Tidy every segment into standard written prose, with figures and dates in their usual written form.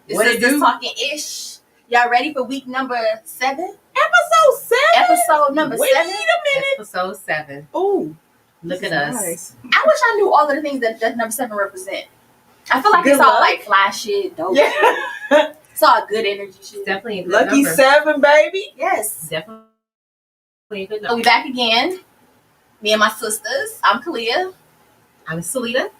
This is Sistaz Talking Ish. Y'all ready for week number 7? Episode 7? Episode number 7. Wait a minute. Episode 7. Ooh. Look at us. Nice. I wish I knew all of the things that number 7 represent. I feel like Good it's all luck. like fly shit, dope. Yeah. It's all good energy shit. Definitely a good Lucky number. 7, baby. Yes. Definitely a good So number. we back again. Me and my sisters. I'm Kalia. I'm Salita.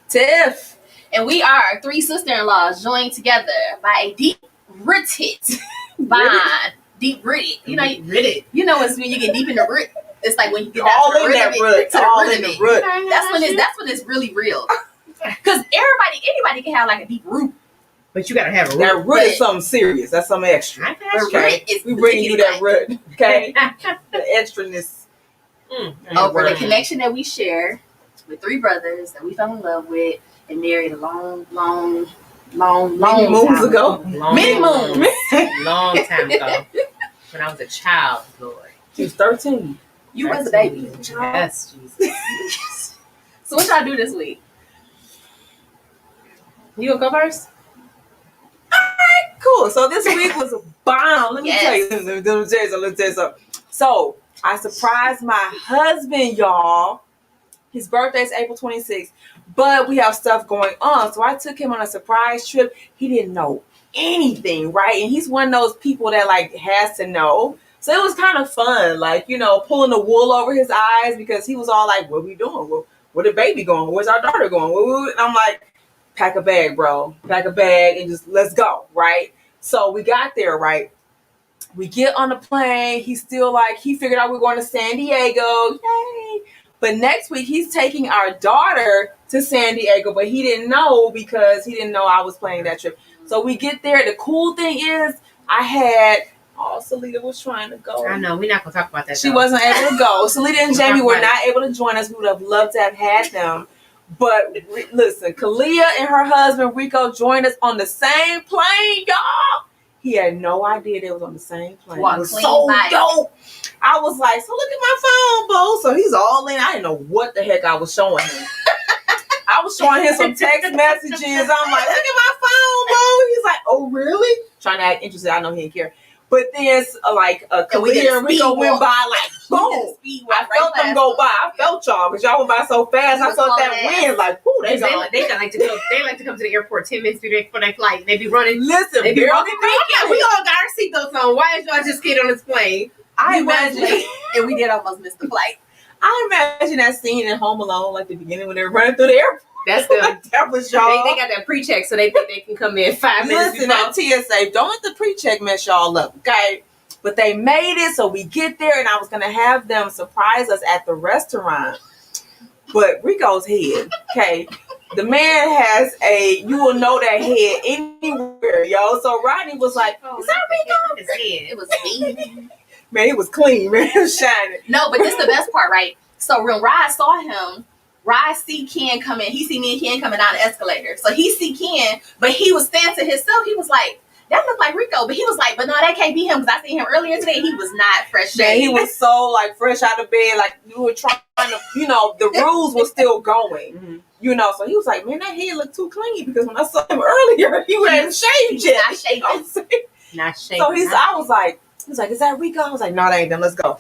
Tiff. And we are 3 sister-in-laws joined together by a deep-rooted bond. Deep-rooted. You know, Rid you know it's when you get deep in the root. It's like when you get All down to in the that root of root. it, to the All root in of the it. root. That's when it's really real. Because anybody can have like a deep root. But you gotta have a root. That root is something serious. That's something extra. I The got you. Okay. root is We bringing you that particular. root. Okay. The extraness. Over the connection that we share with 3 brothers that we fell in love with and married a long Many moons time ago. Many moons. Long time ago. When I was a child, Lord. She was 13. You was a baby. Yes, Jesus. So what y'all do this week? You gonna go first? Cool. So this week was a bomb. Let me Yes. tell you. Let me tell you something. So I surprised my husband, y'all. His birthday's April 26th, but we have stuff going on. So I took him on a surprise trip. He didn't know anything, right? And he's one of those people that like has to know. So it was kind of fun, like, you know, pulling the wool over his eyes because he was all like, what we doing? Where the baby going? Where's our daughter going? And I'm like, pack a bag, bro. Pack a bag and just let's go, right? So we got there, right? We get on the plane. He's still like, he figured out we're going to San Diego. Yay. But next week, he's taking our daughter to San Diego, but he didn't know because he didn't know I was planning that trip. So we get there. The cool thing is Salita was trying to go. I know, we're not gonna talk about that. She though. wasn't able to go. Salita and Jamie were not able to join us. We would have loved to have had them. But listen, Kalia and her husband Rico joined us on the same plane, y'all. He had no idea they was on the same plane. Wow, It was clean so bike. dope. I was like, so look at my phone, boo. So he's all in. I didn't know what the heck I was showing him. I was showing him some text messages. I'm like, look at my phone, boo. He's like, oh, really? Trying to act interested. I know he didn't care. But then, Kalia and Rico went by like, boom. I felt them go by. I felt y'all because y'all went by so fast. I felt that wind like, whoo, they gone. They like to come to the airport 10 minutes before their flight. They be running. Listen, They be barely running. We all got our seatbelts on. Why is y'all just get on this plane? I We was imagine. late, and we did almost miss the flight. I imagine that scene in Home Alone, like the beginning when they were running through the airport. That's them. Like, that was y'all. They got that pre-check, so they think they can come in 5 minutes Listen, before. that TSA, don't let the pre-check mess y'all up, okay? But they made it, so we get there, and I was gonna have them surprise us at the restaurant. But Rico's head, okay? The man has you will know that head anywhere, yo. So Rodney was like, is that Rico? His head. It was me. Man, it was clean, man. It was shining. No, but this is the best part, right? So when Rod saw him, Rod see Ken coming. He see me and Ken coming down the escalator. So he see Ken, but he was saying to himself, he was like, that looked like Rico. But he was like, but no, that can't be him because I seen him earlier today. He was not fresh Man, shaved. he was so like fresh out of bed, like you were trying to, you know, the rules were still going. Mm-hmm. You know, so he was like, man, that head looked too clean because when I saw him earlier, he hadn't shaved He yet. was not shaved. You know what I'm saying? Not shaking. So I was like, is that Rico? I was like, no, that ain't them. Let's go.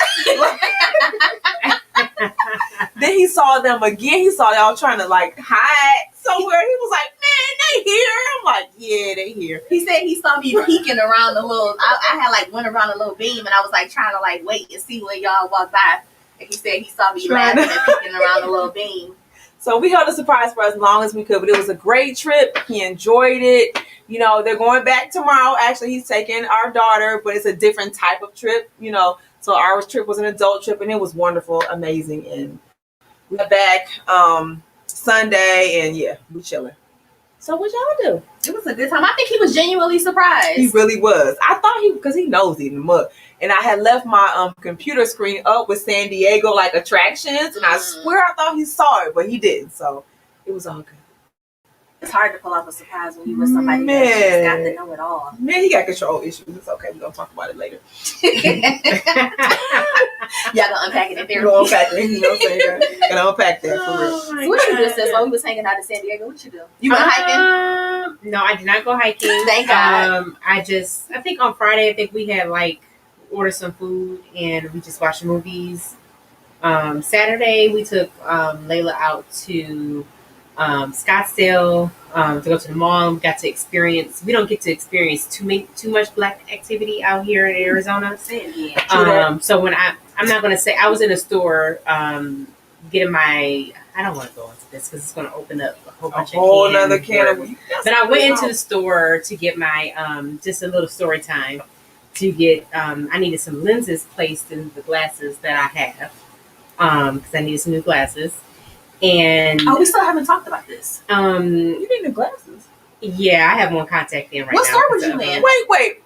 Then he saw them again. He saw y'all trying to like hide somewhere. He was like, man, they here. I'm like, yeah, they here. He said he saw me peeking around the little. I had like went around a little beam, and I was like trying to like wait and see when y'all walked by. And he said he saw me Trying laughing and peeking around the little beam. So we held a surprise for as long as we could, but it was a great trip. He enjoyed it. You know, they're going back tomorrow. Actually, he's taking our daughter, but it's a different type of trip, you know. So our trip was an adult trip, and it was wonderful, amazing. And we got back Sunday, and yeah, we chilling. So what y'all do? It was a good time. I think he was genuinely surprised. He really was. I thought because he knows it in the mud. And I had left my computer screen up with San Diego like attractions, and I swear I thought he saw it, but he didn't. So it was all good. It's hard to pull off a surprise when you with somebody that just got to know it all. Man, he got control issues. It's okay. We're gonna talk about it later. Y'all gonna unpack it in We're therapy. gonna unpack it. You know what I'm saying? Gonna unpack that for real. So what you do, sis? While we was hanging out in San Diego, what you do? You went hiking? No, I did not go hiking. Thank God. I think on Friday, I think we had ordered some food and we just watched movies. Saturday, we took Layla out to Scottsdale to go to the mall. We got to experience. We don't get to experience too much Black activity out here in Arizona. So when I'm not going to say I was in a store getting my. I don't want to go into this because it's going to open up a whole bunch whole of nother can of. But I went into the store to get my just a little story time to get. I needed some lenses placed in the glasses that I have because I needed some new glasses. And we still haven't talked about this. You need new glasses. Yeah, I have one contact in right now. What store was you in? Wait.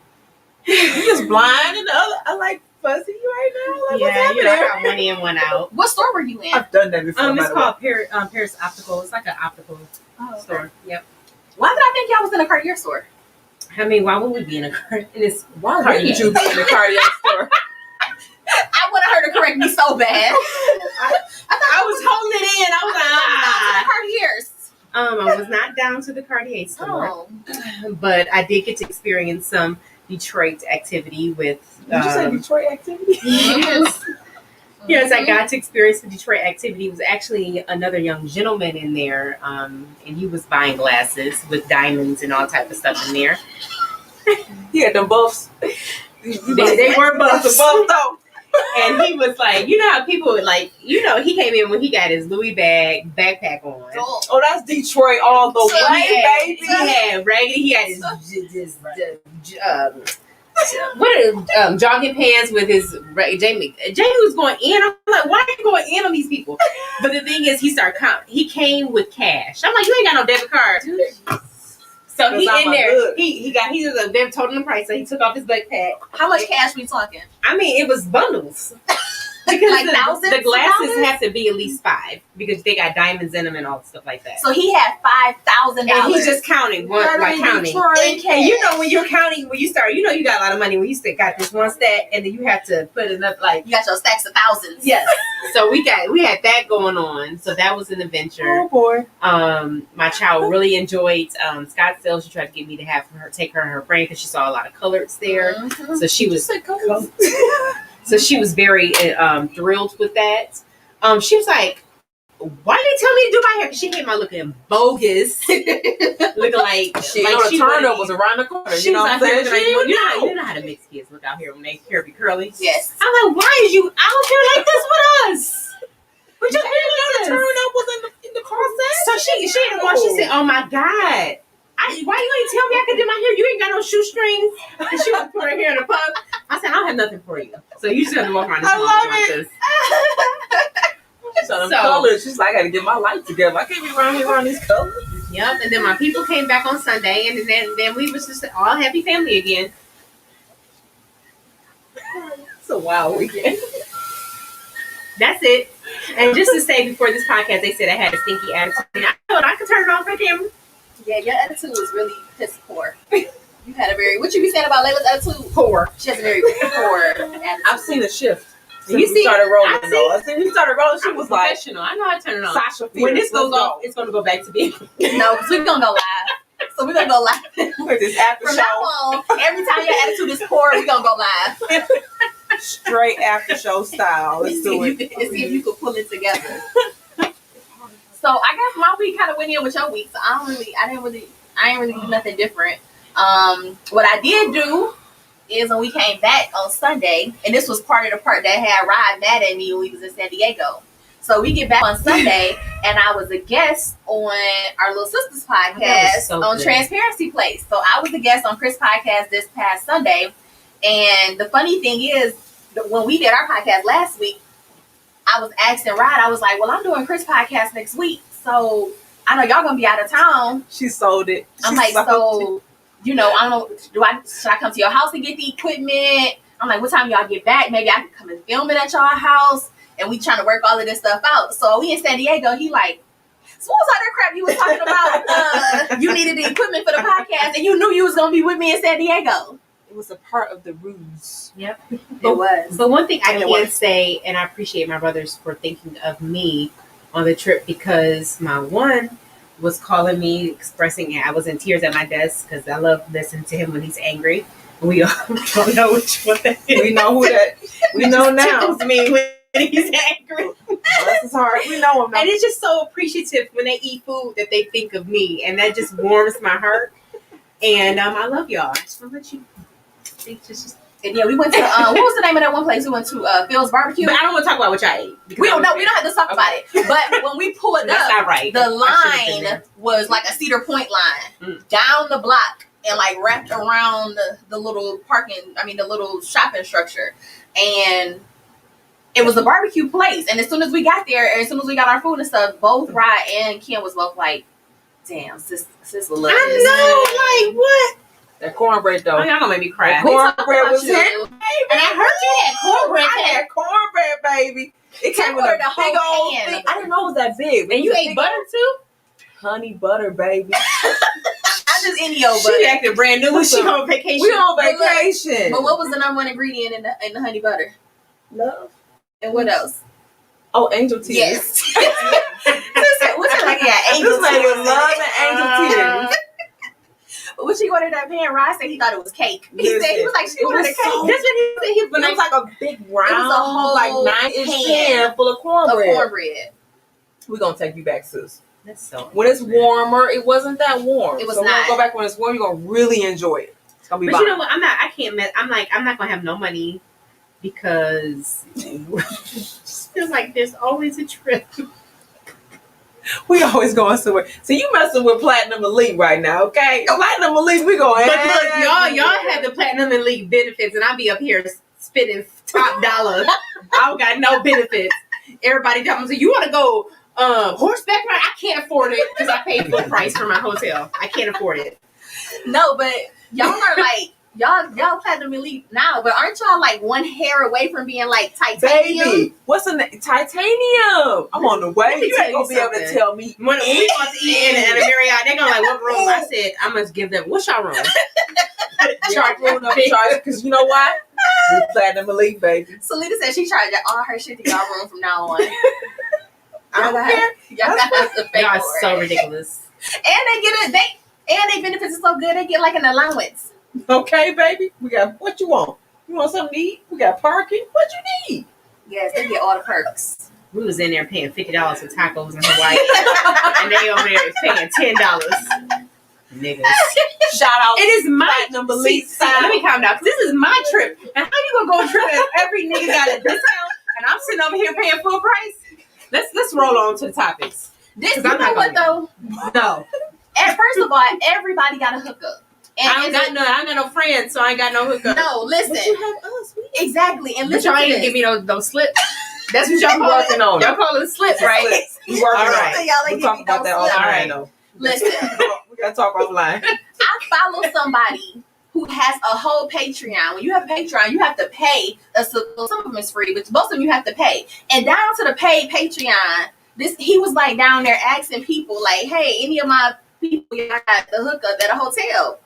You just blind and the other. I like fuzzy right now. Like, what's happening? I got one in, one out. What store were you in? I've done that before. It's called Paris Optical. It's like an optical store. Yep. Why did I think y'all was in a Cartier store? I mean, why would we be in a car? Why wouldn't you be in the Cartier store? I wanted her to correct me so bad. I was holding it in. I was like, Cartier's. I was not down to the Cartier store, Oh. but I did get to experience some Detroit activity with. Did you say Detroit activity? Yes. Yes, I got to experience the Detroit activity. It was actually another young gentleman in there, and he was buying glasses with diamonds and all type of stuff in there. He had them buffs. They were buffs. Buff though. And he was like, you know how people would he came in when he got his Louis backpack on. Oh, that's Detroit all the way, baby. He had raggedy. He had his jogging pants with his Jamie was going in. I'm like, why are you going in on these people? But the thing is, he came with cash. I'm like, you ain't got no debit card. So he in there. Good. They told him the price, so he took off his backpack. How much cash we talking? I mean, it was bundles. Because Like thousands the glasses of dollars? have to be at least 5 because they got diamonds in them and all stuff like that. So he had $5,000. And he's just counting, counting. Detroit. And you know when you're counting, when you start, you know you got a lot of money when you got this one stack, and then you have to put it up You got your stacks of thousands. Yes. So we had that going on. So that was an adventure. Oh boy. My child really enjoyed Scottsdale. She tried to get me to take her and her friend because she saw a lot of colors there. Mm-hmm. So she was very thrilled with that. She was like, why didn't you tell me to do my hair? Because she came out looking bogus. looking like She the turn-up was around the corner. She You know was what I'm out saying? here, you know how to mix kids look out here when they hair be curly? Yes. I'm like, why is you out here like this with us? But you didn't know The turn-up was in the process. So she didn't want. She said, "Oh my God, why you ain't tell me I could do my hair? You ain't got no shoestrings." And she would put her hair in a pug. I said, "I don't have nothing for you." So you just have to walk around this I mall love like it. this. So colors. She's like, I gotta get my life together. I can't be around here around these colors. Yep. And then my people came back on Sunday, and then we was just all happy family again. It's a wild weekend. That's it. And just to say, before this podcast, they said I had a stinky attitude. I thought I could turn it off for camera. Yeah, your attitude was really piss poor. You had a what you be saying about Layla's attitude? Poor. She has a very poor attitude. I've seen a shift. You see, started rolling. I see. I see he started rolling. She was like, professional. I know how to turn it on. Sasha Fierce. When this goes Let's off, go. it's going to go back to being. No, because we're going to go live. So we're going to go live. With this after From now show. on, every time your attitude is poor, we're going to go live. Straight after show style. Let's do it. And see if you can pull it together. So I guess my week kind of went in with your week. So I ain't really do nothing different. What I did do is when we came back on Sunday, and this was part of the part that had Rod mad at me when we was in San Diego. So we get back on Sunday, and I was a guest on our Little Sistaz podcast on Transparency Place. So I was a guest on Chris' podcast this past Sunday. And the funny thing is, when we did our podcast last week, I was asking Rod, I was like, well, I'm doing Chris' podcast next week. So I know y'all going to be out of town. She sold it. I'm like, so, you know, I don't know, should I come to your house and get the equipment? I'm like, what time y'all get back? Maybe I can come and film it at y'all house. And we trying to work all of this stuff out. So we in San Diego, he like, So what was all that crap you was talking about? You needed the equipment for the podcast, and you knew you was gonna be with me in San Diego. It was a part of the ruse. Yep. It was. But one thing I And it can was. say, and I appreciate my brothers for thinking of me on the trip, because my one was calling me, expressing I was in tears at my desk because I love listening to him when he's angry. We all don't know which one that is. We know who that. We know now. Tickles me when he's angry. Bless his heart. We know him now. And it's just so appreciative when they eat food that they think of me, and that just warms my heart. And I love y'all. I just want to let you think just. And yeah, we went to what was the name of that one place? We went to Phil's Barbecue. But I don't want to talk about what y'all ate. because We don't I'm know. We don't have to talk about it. But when we pulled That's up, not right. the I should've been line there. was like a Cedar Point line down the block and like wrapped around the little the little shopping structure. And it was a barbecue place. And as soon as we got there, as soon as we got our food and stuff, both Rod and Ken was both like, damn, sis will love this. I know, like what? That cornbread though. Oh, y'all gonna make me cry. That cornbread was you. hit. And I heard you had cornbread. I had cornbread, baby. It came with a Cornbread, the big whole old pan. thing. I didn't know it was that big. And you ate butter too? Honey butter, baby. I just Indio, but She acted brand new when she on vacation. We on But look, vacation. but what was the number one ingredient in the honey butter? Love. And what else? Oh, angel tears. Yes. What's it like? Yeah, angel This lady tears. was love and angel tears. But when she ordered that pan, Rod said he thought it was cake. He Listen, said he was like, she it ordered a was cake. so- That's what he said. He But it was like a big round, whole like 9-inch pan pan full of of cornbread. cornbread. We're gonna take you back, sis. That's so. When it's warmer, it wasn't that warm. It was so we're not. gonna go back when it's warm. You're gonna really enjoy it. It's gonna be. But bomb. you know what? I can't. I'm like, I'm not gonna have no money because it just feels like there's always a trip. We always going somewhere. So you messing with Platinum Elite right now, okay? Platinum Elite, we going. But look, y'all have the Platinum and League benefits, and I'll be up here spending top dollar. I don't got no benefits. Everybody telling me, you want to go horseback ride? I can't afford it because I paid full price for my hotel. I can't afford it. No, but y'all are like, y'all platinum elite now, but aren't y'all like one hair away from being like titanium? Baby, what's the name? Titanium. I'm on the way. You You ready gonna to be do able to something. tell me. When we want to eat in a Marriott, they're gonna like, what room? I said, I must give them. What's your room? Charge room up charge because you know why? We're Platinum Elite, baby. Selena said she charged all her shit to y'all room from now on. I don't care. Y'all have to pay Y'all are for so it. ridiculous. And they get they benefits are so good, they get like an allowance. Okay, baby. We got what you want. You want something to eat? We got parking. What you need? Yes, they get all the perks. We was in there paying $50 for tacos in Hawaii, and they over there is paying $10. Niggas. Shout out. It is my Platinum Elite see, let me calm down. 'Cause this is my trip, and how you gonna go on a trip and every nigga got a discount, and I'm sitting over here paying full price? Let's roll on to the topics. This, you 'Cause I'm know not what though? No, And first of all, everybody got a hookup. And I ain't got no friends, so I ain't got no hookup. No, listen. But you have us. Exactly. And But listen y'all to ain't this. give me those slips. That's what y'all We call working it. on it. Y'all call it slips, right? We working All on right. it. Y'all ain't We'll give talk me about no that slip. offline though. Listen, We gotta talk offline. I follow somebody who has a whole Patreon. When you have a Patreon, you have to pay. Some of them is free, but most of them you have to pay. And down to the paid Patreon, he was like down there asking people like, "Hey, any of my people y'all got the hookup at a hotel?"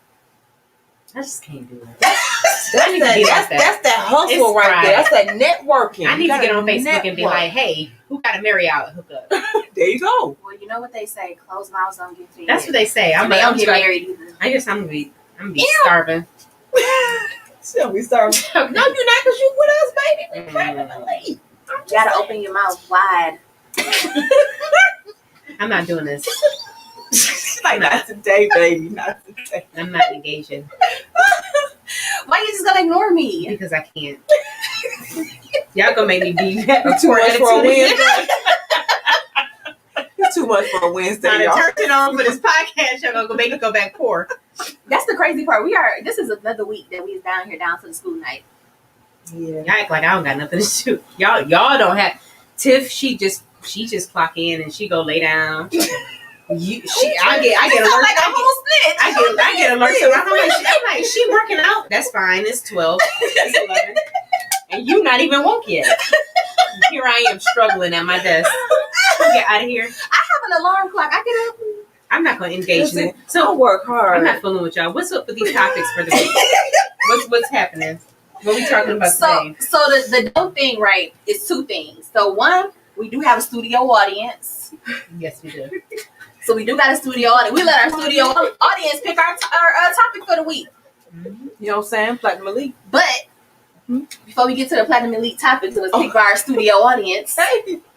I just can't do it. That's I need to be like that. That's that hustle It's right Friday. there. That's that networking. I need You to get gotta on Facebook and be network. like, "Hey, who got a Marriott hookup?" There you go. Well, you know what they say: closed mouths don't get fed. That's what they say. they don't get married either. I guess I'm gonna be Ew. starving. Shall we start? No, you're not, because you with us, baby. We Platinum Elite. You gotta open your mouth wide. I'm not doing this. Like, not today, baby. Not today. I'm not engaging Why you just gonna ignore me? because I can't. Y'all gonna make me be Too much for a attitude. Wednesday. It's too much for a Wednesday, Now to y'all. turn it on for this podcast, y'all gonna make me go back poor. That's the crazy part. This is another week that we is down here down to the school night. Yeah. Y'all act like I don't got nothing to do. Y'all don't have. Tiff, she just clock in and she go lay down. I get It's alert. like a whole split. I get alert. So I'm like, she working out. That's fine. It's 12. It's 11. And you not even woke yet. Here I am struggling at my desk. Get out of here. I have an alarm clock. I get up. I'm not going to engage Listen, in it. I So work hard. I'm not fooling with y'all. What's up with these topics for the week? What's happening? What we talking about today? So the dope thing, right, is two things. So one, we do have a studio audience. Yes, we do. So we do got a studio audience. We let our studio audience pick our topic for the week. Mm-hmm. You know what I'm saying? Platinum Elite. But before we get to the Platinum Elite topics, let's pick by our studio audience.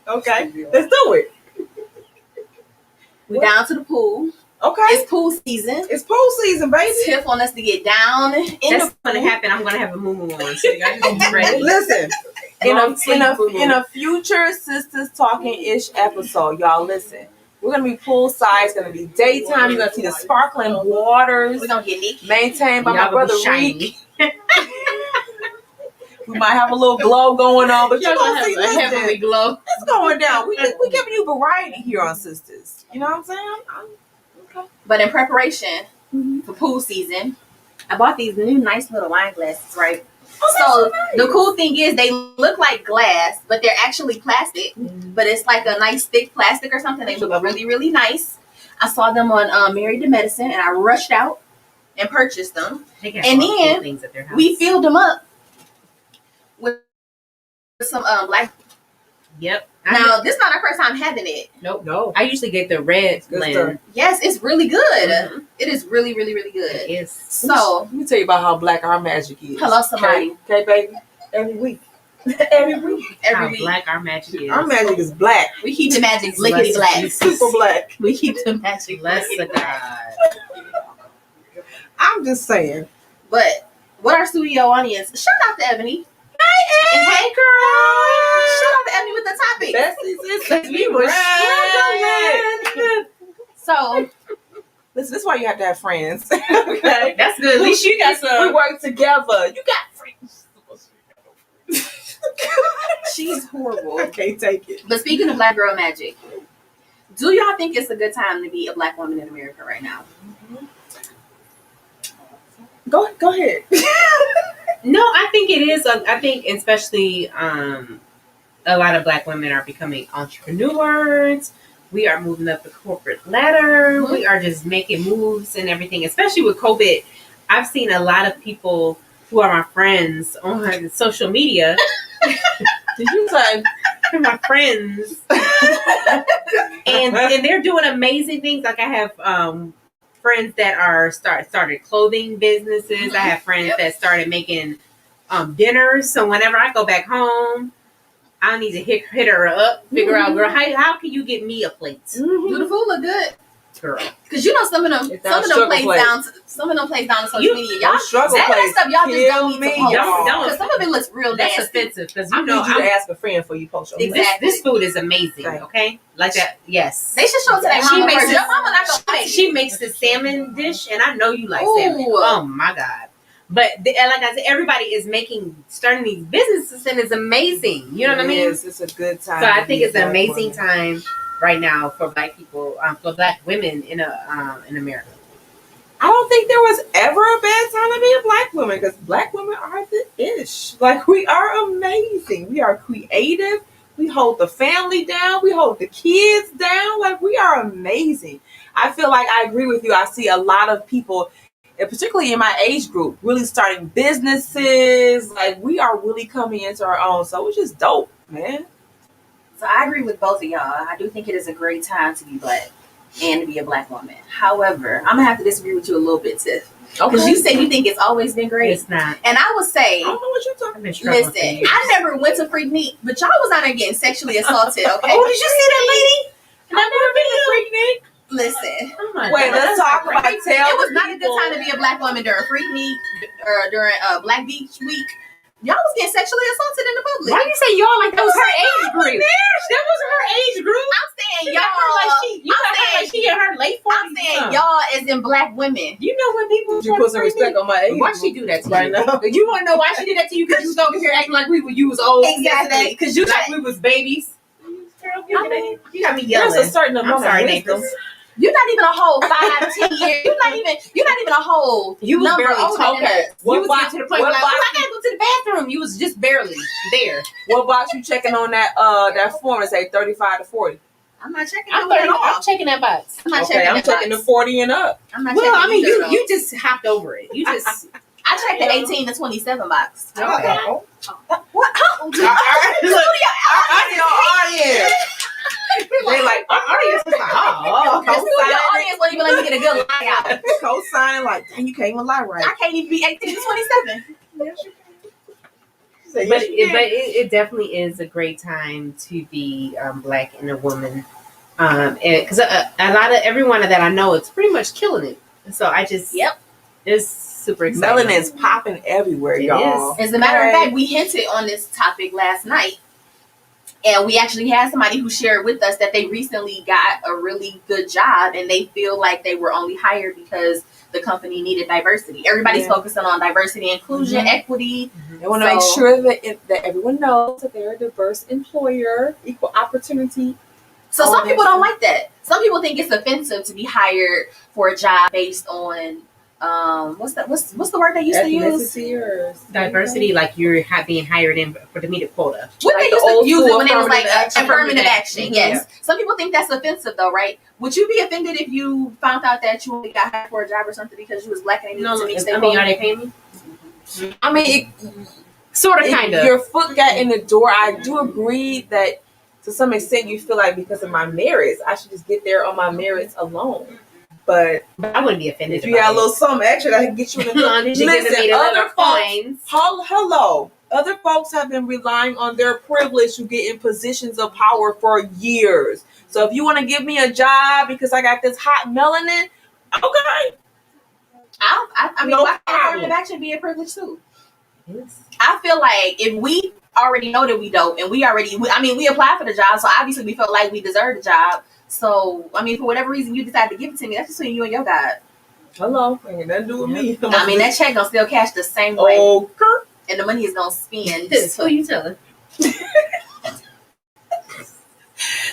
Okay, let's do it. We down to the pool. Okay, It's pool season. it's pool season, baby. Tiff want us to get down in That's the going to happen. I'm going to have a moo on. So you guys can be ready. Listen, Long sleeve boo-boo. in a future Sistaz Talking Ish episode, y'all listen. We're gonna be poolside. It's gonna be daytime. You're gonna see the sparkling waters We're gonna get naked. maintained by Y'all my gonna brother be shiny. Reek. We might have a little glow going on, but Y'all you're gonna gonna see have a heavenly listen, glow. it's going down. We giving you variety here on Sisters. You know what I'm saying? Okay. But in preparation for pool season, I bought these new nice little wine glasses, right? So the cool thing is they look like glass, but they're actually plastic. But it's like a nice thick plastic or something. They look really, really nice. I saw them on Married to Medicine, and I rushed out and purchased them. They got And all cool then things at their house. we filled them up with some black. Yep. Now this is not our first time having it. Nope. No. I usually get the red Good blend. stuff. Yes, it's really good. Mhm. It is really, really, really good. It is. So Let me tell you about how black our magic is. hello, somebody. Okay, baby. Every week. Every week. How Every week black our magic is. Our magic is black. we keep the magic lickety Bless black. Jesus. Super black. We keep the magic Bless the lickety black. God. I'm just saying. But what our studio audience? Shout out to Ebony. And hey, girl. Shout out to Ebony with the topic. Besties, We were struggling. So Listen, this is why you have to have friends. Okay. That's good. At least you got We some. work together. You got friends. she's horrible. I can't take it. But speaking of black girl magic, do y'all think it's a good time to be a black woman in America right now? Go ahead. No, I think it is. I think especially a lot of black women are becoming entrepreneurs. We are moving up the corporate ladder. Mhm. We are just making moves and everything. Especially with COVID, I've seen a lot of people who are my friends on social media. Did you say? My friends, and they're doing amazing things. Like I have friends that are started clothing businesses. I have friends that started making dinners. So whenever I go back home, I need to hit her up, figure out, girl, how can you get me a plate, Do the food look good? girl? Because you know some of them some of them plays down to social media. Y'all struggle that plays stuff y'all just don't need kill to me, post. y'all. Because some of it looks real That's nasty. offensive because I you know need you to ask a friend for you post your Exactly. this food is amazing. Okay. Okay, like that. Yes. They should show it to their She mama makes first. this- Your mama not gonna like She makes the salmon dish, and I know you like Ooh. salmon. Oh my god! But and like I said, everybody is starting these businesses, and it's amazing. You know what I mean? Yes, it's a good time. So I to think be it's a an black amazing woman. time right now for black people, for black women in America. I don't think there was ever a bad time to be a black woman because black women are the ish. Like, we are amazing. We are creative. We hold the family down. We hold the kids down. Like, we are amazing. I feel like I agree with you. I see a lot of people, and particularly in my age group, really starting businesses. Like, we are really coming into our own. So it's just dope, man. So I agree with both of y'all. I do think it is a great time to be black and to be a black woman. However, I'm gonna have to disagree with you a little bit, Tiff. Because you say you think it's always been great. It's not. And I would say, I don't know what you're talking I've been struggling for listen, years. I never went to Freak Neek, but y'all was out there getting sexually assaulted, okay? Oh, did you see that lady? I've never been to Freak Neek. Listen, Oh my Wait, God. let's talk about it was not a good time to be a black woman during Freak Neek or during Black Beach Week. Y'all was getting sexually assaulted in the public. Why do you say y'all like that was her age group? That wasn't her age group. I'm saying You y'all. got her like she in her late 40s. I'm saying y'all as in black women. You know when people You put some respect on my age. Why she do that to Right you? now. You want to know why she did that to you? Because you was over here acting like you was old. Exactly. Because you Like we was babies. You got me yelling. There's a certain amount sorry, of wisdom. neighbors. you're not even a whole 5, 10 years. You're not even a whole You was number barely older than talking. us. You was What getting to the point what where like, box- I gotta go to the bathroom. You was just barely there. What box you checking on that form that say 35 to 40? I'm not checking I'm that at all. I'm checking that box. I'm not Okay, checking I'm that checking box. the 40 and up. I'm not Well, checking I mean, either, you just hopped over it. You just I checked the 18 to 27 box. okay. What? How? Look, our audience. They like, Our audience is like, oh, The studio audience won't even let me get a good lie out. co-signing like, dang, you can't even lie right. I can't even be 18 to 27. Yes, you can. But it definitely is a great time to be Black and a woman, because a lot of everyone that I know, it's pretty much killing it. So I just it's super exciting. Melanin's popping everywhere, It y'all. is. As a matter of fact, we hinted on this topic last night. And we actually had somebody who shared with us that they recently got a really good job and they feel like they were only hired because the company needed diversity. Everybody's focusing on diversity, inclusion, equity. They want to make sure that everyone knows that they're a diverse employer, equal opportunity. So some people don't like that. Some people think it's offensive to be hired for a job based on what's the word they used to use? Or Diversity, like you're being hired in for to meet a quota. What Like they used to use it when it was like affirmative affirmative action. action. Yes. Some people think that's offensive though, right? Would you be offended if you found out that you only got hired for a job or something because you was Black and they needed to meet their I mean, quota? are they paying me? I mean, Sort of, kind of. Your foot got in the door. I do agree that to some extent you feel like because of my merits, I should just get there on my merits alone. But I wouldn't be offended. if you got a little something extra that can get you in the door, listen, other coins. Hello. Other folks have been relying on their privilege to get in positions of power for years. So if you want to give me a job because I got this hot melanin, okay. I mean, No why can't problem. affirmative action be a privilege too? Yes. I feel like if we already know that we dope and we applied for the job, so obviously we felt like we deserved the job. So, I mean, for whatever reason you decided to give it to me, that's between you and your God. Hello. Ain't nothing to do with me. I mean, that check gonna still cash the same way. Okay. And the money is gonna spend. Who you telling?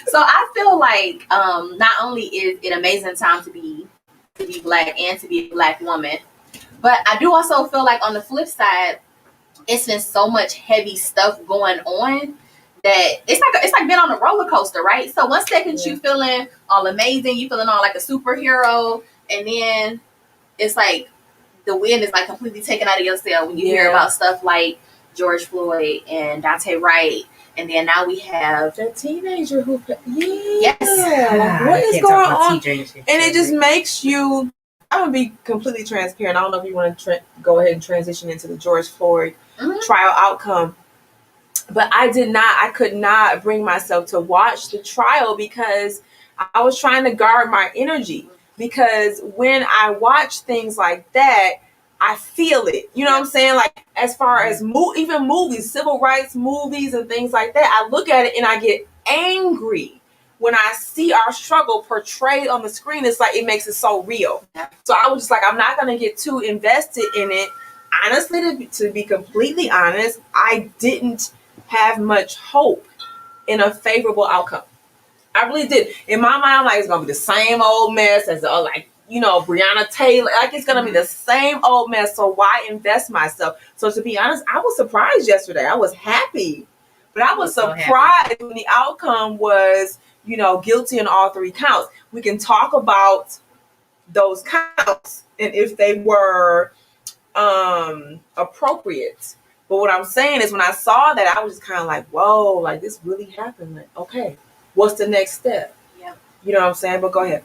So I feel like not only is it an amazing time to be Black and to be a Black woman, but I do also feel like on the flip side, it's been so much heavy stuff going on that it's like being on a roller coaster, right? So one second you feeling all amazing, you feeling all like a superhero, and then it's like the wind is like completely taken out of your sail when you hear about stuff like George Floyd and Dante Wright, and then now we have that teenager who yes, like, what is going on? And And it just makes you. I'm gonna be completely transparent. I don't know if you want to go ahead and transition into the George Floyd trial outcome, but I could not bring myself to watch the trial because I was trying to guard my energy. Because when I watch things like that, I feel it. You know what I'm saying? Like as far as even movies, civil rights movies and things like that, I look at it and I get angry. When I see our struggle portrayed on the screen, it's like it makes it so real. So I was just like, I'm not going to get too invested in it. Honestly, to be completely honest, I didn't have much hope in a favorable outcome. I really did. In my mind, I'm like, it's going to be the same old mess as Breonna Taylor. Like, it's going to be the same old mess. So why invest myself? So to be honest, I was surprised yesterday. I was happy. But I was surprised when the outcome was, guilty on all 3 counts. We can talk about those counts and if they were appropriate. But what I'm saying is when I saw that, I was just kind of like, whoa, like this really happened. Like, okay, what's the next step? Yeah. You know what I'm saying? But go ahead.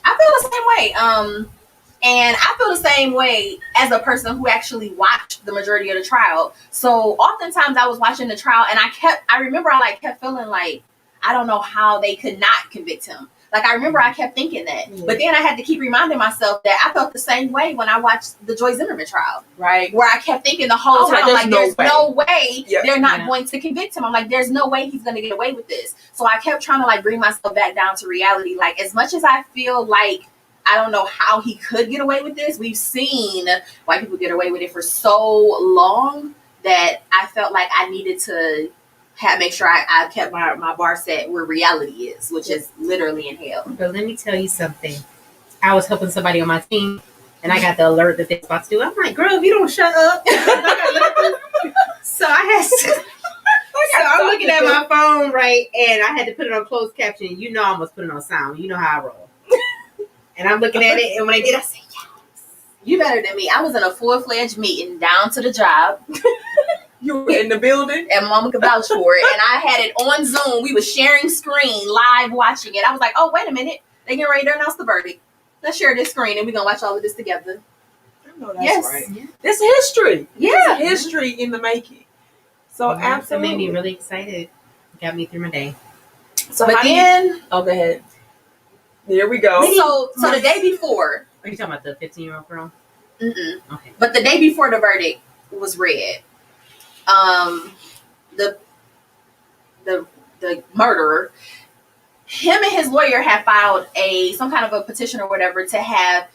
I feel the same way. And I feel the same way as a person who actually watched the majority of the trial. So oftentimes I was watching the trial and I kept feeling like, I don't know how they could not convict him. Like, I remember I kept thinking that. Yeah. But then I had to keep reminding myself that I felt the same way when I watched the Joy Zimmerman trial. Right. Where I kept thinking the whole time, there's no way they're not going to convict him. I'm like, there's no way he's going to get away with this. So I kept trying to, bring myself back down to reality. Like, as much as I feel like I don't know how he could get away with this, we've seen white people get away with it for so long that I felt like I needed to make sure I kept my bar set where reality is, which is literally in hell. But let me tell you something. I was helping somebody on my team, and I got the alert that they're about to do. I'm like, girl, if you don't shut up. So I had to. I'm looking at my phone, right, and I had to put it on closed caption. You know, I almost put it on sound. You know how I roll. And I'm looking at it, and when I did, I said, "Yes." You better than me. I was in a full-fledged meeting down to the job. You were in the building? And Mama could vouch for it. And I had it on Zoom. We were sharing screen, live watching it. I was like, oh, wait a minute. They getting ready to announce the verdict. Let's share this screen and we're going to watch all of this together. I know that's Yes. right. Yeah. This history. Yeah. This history in the making. So absolutely. It made me really excited. Got me through my day. So But then, oh, go ahead. Here we go. so the day before. Are you talking about the 15-year-old girl? Mm-mm. Okay. But the day before the verdict was read, the murderer, him and his lawyer have filed some kind of a petition or whatever to have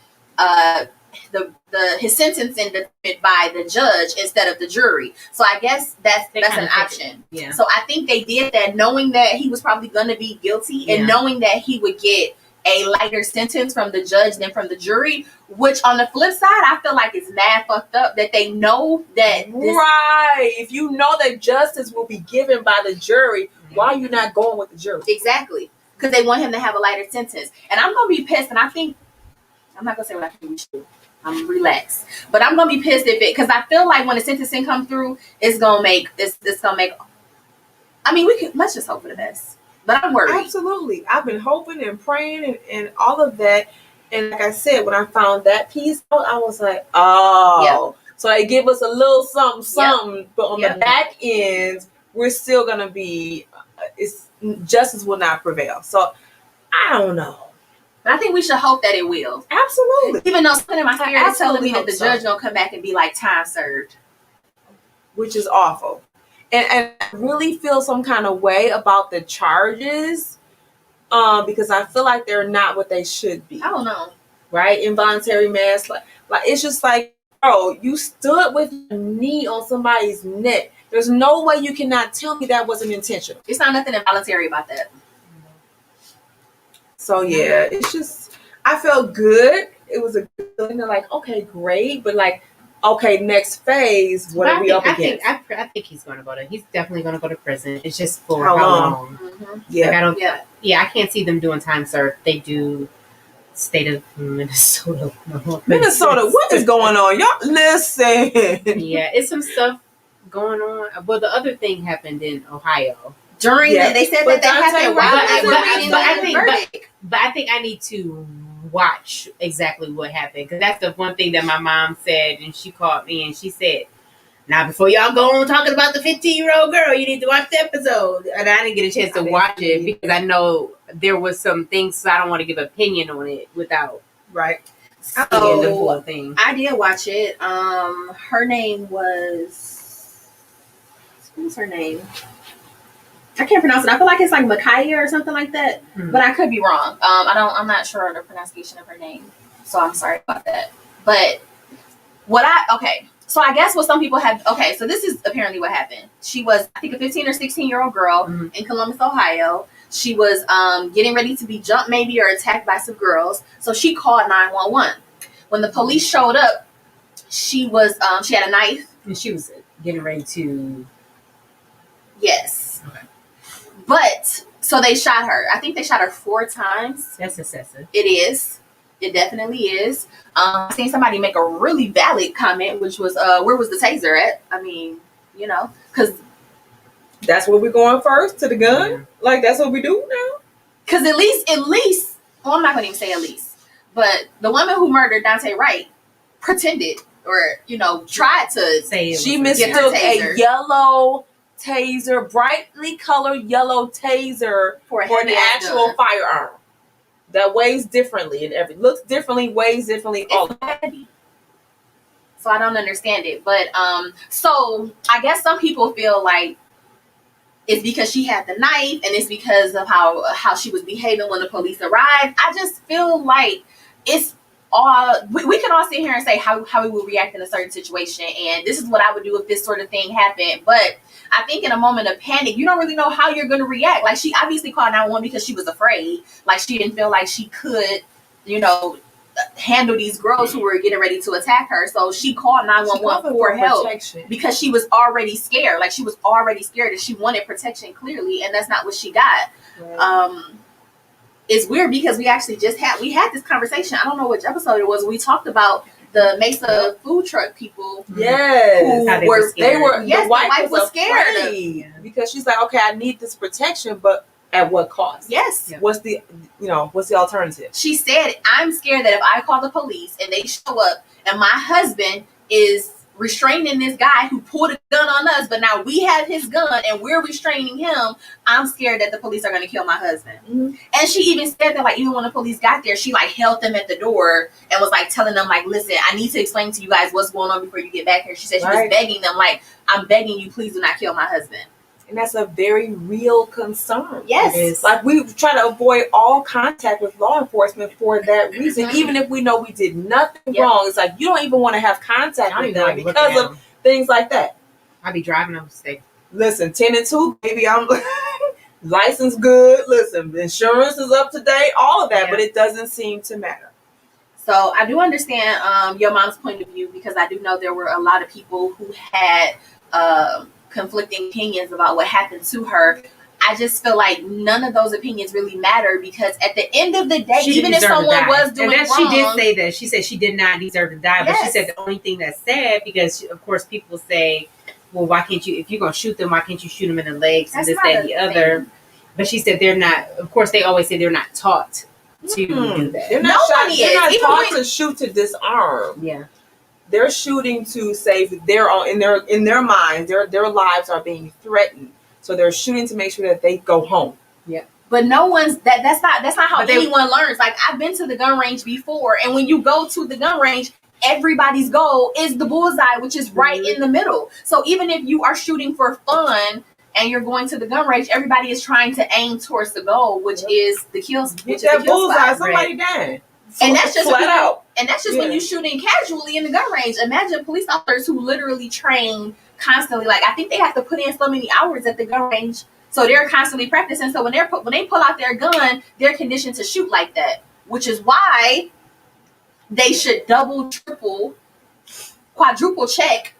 his sentencing determined by the judge instead of the jury. So I guess that's an option. Yeah. So I think they did that knowing that he was probably going to be guilty and knowing that he would get a lighter sentence from the judge than from the jury, which on the flip side, I feel like it's mad fucked up that they know that right. If you know that justice will be given by the jury, why are you not going with the jury? Exactly. Because they want him to have a lighter sentence. And I'm going to be pissed, and I think, I'm not going to say what I think we should do. I'm relaxed. But I'm going to be pissed because I feel like when the sentencing comes through, it's going to make, I mean, let's just hope for the best. But I'm worried. Absolutely. I've been hoping and praying and all of that. And like I said, when I found that piece out, I was like, oh. Yep. So they give us a little something. Yep. But on the back end, we're still going to be, justice will not prevail. So I don't know. But I think we should hope that it will. Absolutely. Even though something in my spirit is telling me that the judge going to come back and be like, time served. Which is awful. And I really feel some kind of way about the charges because I feel like they're not what they should be. I don't know. Right? Involuntary manslaughter. Like it's just like, bro, you stood with your knee on somebody's neck. There's no way you cannot tell me that wasn't intentional. It's not nothing involuntary about that. So yeah, it's just, I felt good. It was a good feeling. They're like, okay, great. But like, okay, next phase, what are we up against? I think he's going to go to. He's definitely going to go to prison. It's just for how long? Mm-hmm. Yeah, like I don't. Yeah, I can't see them doing time served. They do state of Minnesota. Minnesota, what is going on? Y'all listen. Yeah, it's some stuff going on. Well, the other thing happened in Ohio. During they said that happened while they were reading the verdict. But I think I need to watch exactly what happened because that's the one thing that my mom said, and she called me and she said, now before y'all go on talking about the 15-year-old girl, you need to watch the episode. And I didn't get a chance to watch it because I know there was some things, so I don't want to give an opinion on it without seeing the full thing. I did watch it. Her name was, what's her name? I can't pronounce it. I feel like it's like Micaiah or something like that, but I could be wrong. I'm not sure on the pronunciation of her name, so I'm sorry about that. But so I guess what some people have. Okay, so this is apparently what happened. She was, I think, a 15 or 16-year-old girl in Columbus, Ohio. She was getting ready to be jumped maybe or attacked by some girls, so she called 911. When the police showed up, she had a knife and she was getting ready to. Yes. Okay. But, so they shot her. I think they shot her 4 times. That's excessive. It is. It definitely is. I seen somebody make a really valid comment, which was, where was the taser at? I mean, because... That's where we're going first, to the gun? Yeah. Like, that's what we do now? Because at least, well, I'm not going to even say at least, but the woman who murdered Dante Wright pretended or, tried to say she mistook a yellow taser, brightly colored yellow taser for the actual firearm that weighs differently and looks differently, weighs differently. Heavy. So I don't understand it, but so I guess some people feel like it's because she had the knife and it's because of how she was behaving when the police arrived. I just feel like it's all we can all sit here and say how we would react in a certain situation, and this is what I would do if this sort of thing happened. But I think in a moment of panic, you don't really know how you're going to react. Like, she obviously called 911 because she was afraid. Like, she didn't feel like she could, handle these girls who were getting ready to attack her. So she called 911 for help because she was already scared. Like, she was already scared and she wanted protection clearly, and that's not what she got. Right. It's weird because we had this conversation. I don't know which episode it was. We talked about the Mesa food truck people. Yes, who were the wife was scared because she's like, okay, I need this protection, but at what cost? Yes. What's the alternative? She said, I'm scared that if I call the police and they show up and my husband is restraining this guy who pulled a gun on us, but now we have his gun and we're restraining him, I'm scared that the police are going to kill my husband. Mm-hmm. And she even said that, like, even when the police got there, she like held them at the door and was like telling them, like, listen, I need to explain to you guys what's going on before you get back here. She said she was begging them, like, I'm begging you, please do not kill my husband. And that's a very real concern. Yes. It is. Like, we try to avoid all contact with law enforcement for that reason. Mm-hmm. Even if we know we did nothing wrong, it's like you don't even want to have contact with them because of things like that. I'll be driving them to listen, 10 and 2, baby, I'm license good. Listen, the insurance is up to date, all of that, but it doesn't seem to matter. So I do understand your mom's point of view, because I do know there were a lot of people who had conflicting opinions about what happened to her. I just feel like none of those opinions really matter, because at the end of the day, even if someone was doing wrong, she did say that. She said she did not deserve to die, but she said the only thing that's sad, because of course people say, well, why can't you, if you're going to shoot them, why can't you shoot them in the legs and this, that, and the other? But she said they're not, of course they always say they're not taught to do that. They're not taught to shoot to disarm. Yeah. They're shooting to save their own, in their minds, their lives are being threatened. So they're shooting to make sure that they go home. Yeah. But no one's that's not how anyone learns. Like, I've been to the gun range before, and when you go to the gun range, everybody's goal is the bullseye, which is right in the middle. So even if you are shooting for fun and you're going to the gun range, everybody is trying to aim towards the goal, which is the kill. Get that bullseye, somebody dying. And that's just when you're shooting casually in the gun range. Imagine police officers who literally train constantly. Like, I think they have to put in so many hours at the gun range, so they're constantly practicing. So when they pull out their gun, they're conditioned to shoot like that, which is why they should double, triple, quadruple check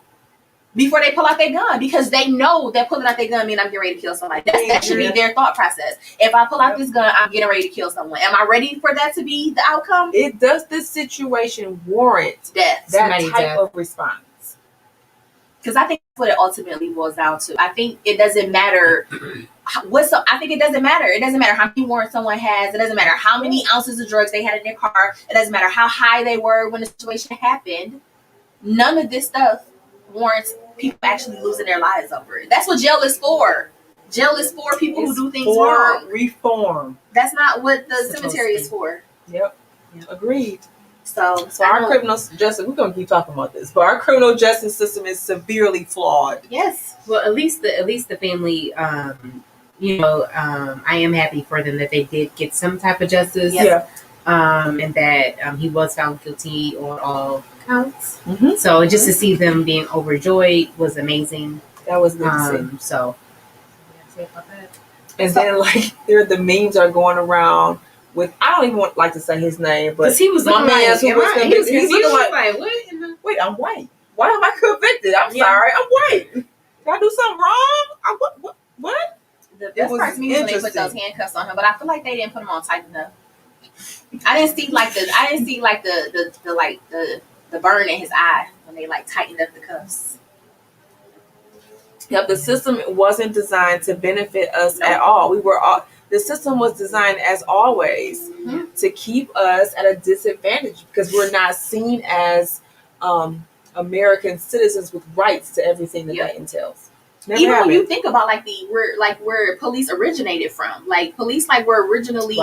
before they pull out their gun, because they know that pulling out their gun means I'm getting ready to kill somebody. That should be their thought process. If I pull out this gun, I'm getting ready to kill someone. Am I ready for that to be the outcome? Does this situation warrant death? That type of response? Because I think that's what it ultimately boils down to. I think it doesn't matter I think it doesn't matter. It doesn't matter how many warrants someone has. It doesn't matter how many ounces of drugs they had in their car. It doesn't matter how high they were when the situation happened. None of this stuff warrants people actually losing their lives over it. That's what jail is for. Jail is for people who do things wrong. Reform. That's not what the cemetery is for. Yep. Agreed. So our criminal justice, we're going to keep talking about this, but our criminal justice system is severely flawed. Yes. Well, at least the family, I am happy for them that they did get some type of justice. Yeah. And that he was found guilty on all counts. Mm-hmm. So just to see them being overjoyed was amazing. That was good to see. So, and then, like, the memes are going around with, I don't even like to say his name, but he was looking he's looking like, what? Wait, I'm white. Why am I convicted? I'm sorry, I'm white. Did I do something wrong? What? The best part to me was when they put those handcuffs on him, but I feel like they didn't put them on tight enough. I didn't see the burn in his eye when they like tightened up the cuffs. Yep, the system wasn't designed to benefit us at all. The system was designed, as always, to keep us at a disadvantage because we're not seen as American citizens with rights to everything that entails. Even when you think about where police originated from, like police were originally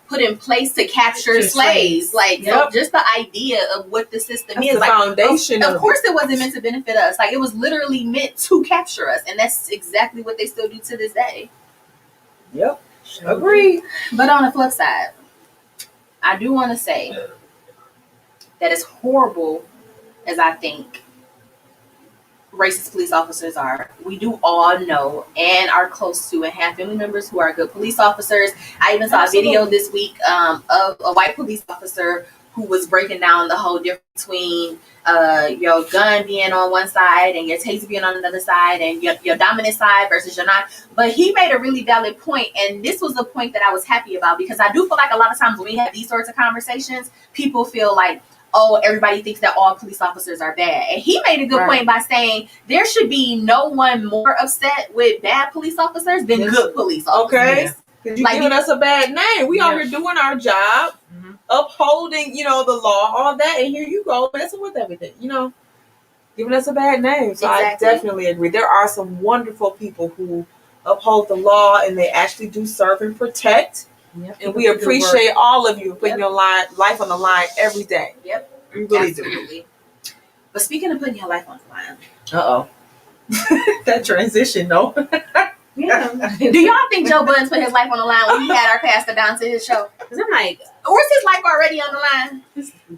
put in place to capture slaves. So just the idea of what the system is, the foundation. Of course, it wasn't meant to benefit us. Like, it was literally meant to capture us, and that's exactly what they still do to this day. Yep. Agreed. But on the flip side, I do want to say that as horrible as I think racist police officers are, we do all know and are close to and have family members who are good police officers. I even saw a video this week of a white police officer who was breaking down the whole difference between your gun being on one side and your taser being on another side, and your dominant side versus your non. But he made a really valid point, and this was the point that I was happy about, because I do feel like a lot of times when we have these sorts of conversations, people feel like, oh, everybody thinks that all police officers are bad. And he made a good point by saying there should be no one more upset with bad police officers than good police officers. Okay. Because you're giving us a bad name. We are doing our job, upholding, the law, all that, and here you go messing with everything, giving us a bad name. So I definitely agree. There are some wonderful people who uphold the law, and they actually do serve and protect. Yep. And we appreciate all of you putting your life on the line every day. Yep. We really do. But speaking of putting your life on the line. Uh-oh. That transition, though. Yeah. Do y'all think Joe Budden put his life on the line when he had our pastor down to his show? Because I'm like, where's his life already on the line?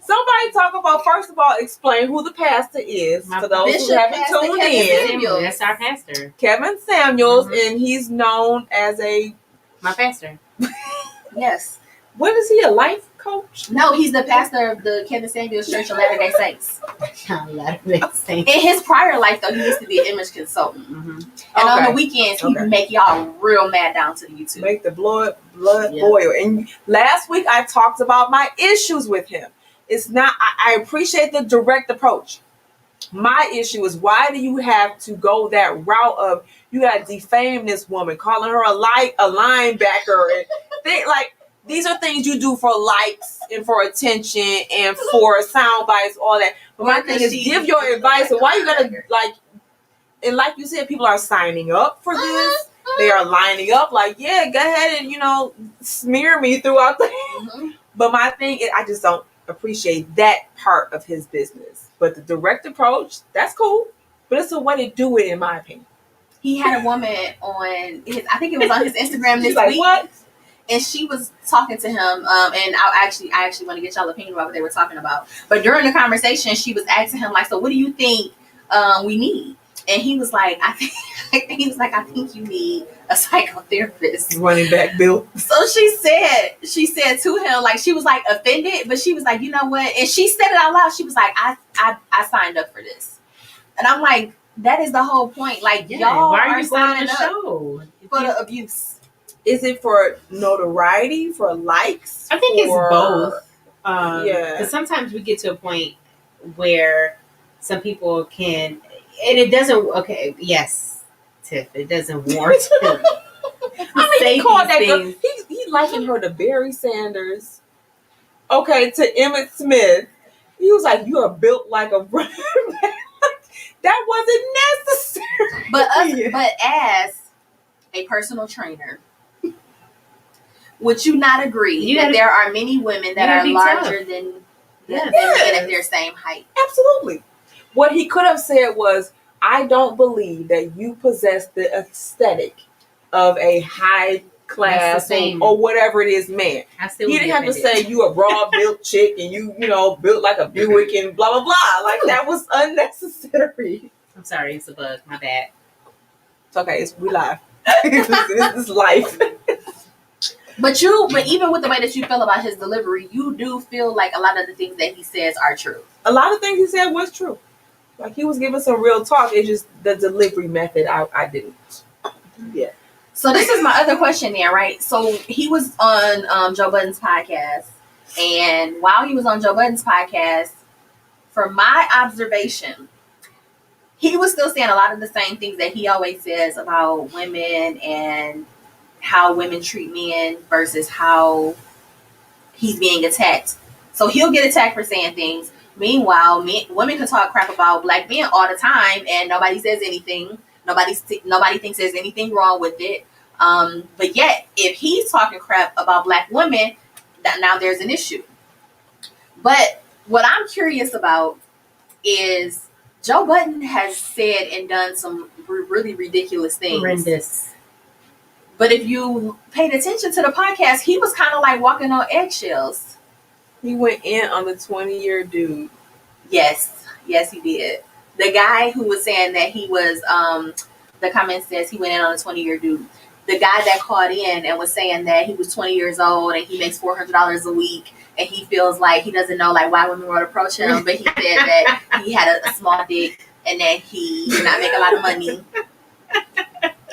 Somebody talk about, first of all, explain who the pastor is for those who haven't tuned in. That's our pastor. Kevin Samuels, and he's known as my pastor. Yes. What is he, a life coach? No, he's the pastor of the Kevin Samuels Church of Latter-day Saints. Latter-day Saints. In his prior life, though, he used to be an image consultant. And on the weekends, he would make y'all real mad down to the YouTube. Make the blood boil. And last week, I talked about my issues with him. It's not, I appreciate the direct approach. My issue is, why do you have to go that route of, you got to defame this woman, calling her a linebacker, and these are things you do for likes and for attention and for sound bites, all that. But my thing is, give your advice. And why you gotta and like you said, people are signing up for this. They are lining up like, yeah, go ahead and smear me throughout the. But my thing is, I just don't appreciate that part of his business. But the direct approach, that's cool. But it's a way to do it, in my opinion. He had a woman on his, I think it was on his Instagram this week. What? And she was talking to him, and I actually want to get y'all opinion about what they were talking about. But during the conversation, she was asking him, like, so what do you think we need? And he was like, I think you need a psychotherapist. Running back, Bill. So she said to him, like, she was like offended, but she was like, you know what? And she said it out loud. She was like, I signed up for this. And I'm like, that is the whole point. Like, y'all why are you signing up show for the abuse. Is it for notoriety, for likes? I think it's both. Because sometimes we get to a point where some people can, and it doesn't. Okay, yes, Tiff, it doesn't warrant him. I mean, he called that girl. He likened her to Barry Sanders. Okay, to Emmett Smith. He was like, "You are built like a running back." That wasn't necessary. But as a personal trainer, would you not agree that there are many women that are larger than men at their same height? Absolutely. What he could have said was, I don't believe that you possess the aesthetic of a high class or whatever it is man. He didn't have to say you a raw built chick and you built like a Buick and blah blah blah. Like, that was unnecessary. I'm sorry, it's a bug. My bad. It's okay. We live. This is life. But even with the way that you feel about his delivery, you do feel like a lot of the things that he says are true. A lot of things he said was true. Like, he was giving some real talk. It's just the delivery method I didn't. Yeah. So this is my other question there, right? So he was on Joe Budden's podcast. And while he was on Joe Budden's podcast, from my observation, he was still saying a lot of the same things that he always says about women and how women treat men versus how he's being attacked. So he'll get attacked for saying things. Meanwhile, women can talk crap about black men all the time and nobody says anything. Nobody thinks there's anything wrong with it. But yet, if he's talking crap about black women, now there's an issue. But what I'm curious about is Joe Budden has said and done some really ridiculous things. Horrendous. But if you paid attention to the podcast, he was kind of like walking on eggshells. He went in on the 20-year dude. Yes, he did. The guy who was saying that he was, the comment says he went in on a 20-year dude. The guy that called in and was saying that he was 20 years old and he makes $400 a week and he feels like he doesn't know like why women would approach him, but he said that he had a small dick and that he did not make a lot of money,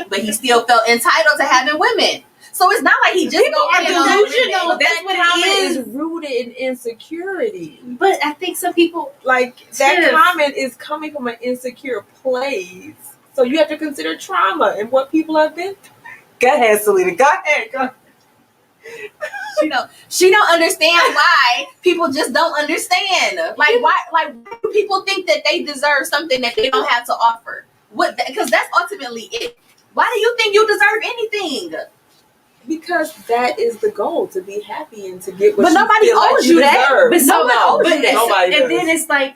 but he still felt entitled to having women. So it's not like he just People are delusional. But That's that what comment it is. is rooted in insecurity. But I think some people Like that Tiff. comment is coming from an insecure place. So you have to consider trauma and what people have been through. Go ahead, Selena. Go ahead. Go ahead. She don't understand why people just don't understand. Like why do people think that they deserve something that they don't have to offer? What? Because that's ultimately it. Why do you think you deserve anything? Because that is the goal, to be happy and to get what But you nobody feel like owes you you that. deserve. But so No, but nobody and does. then it's like,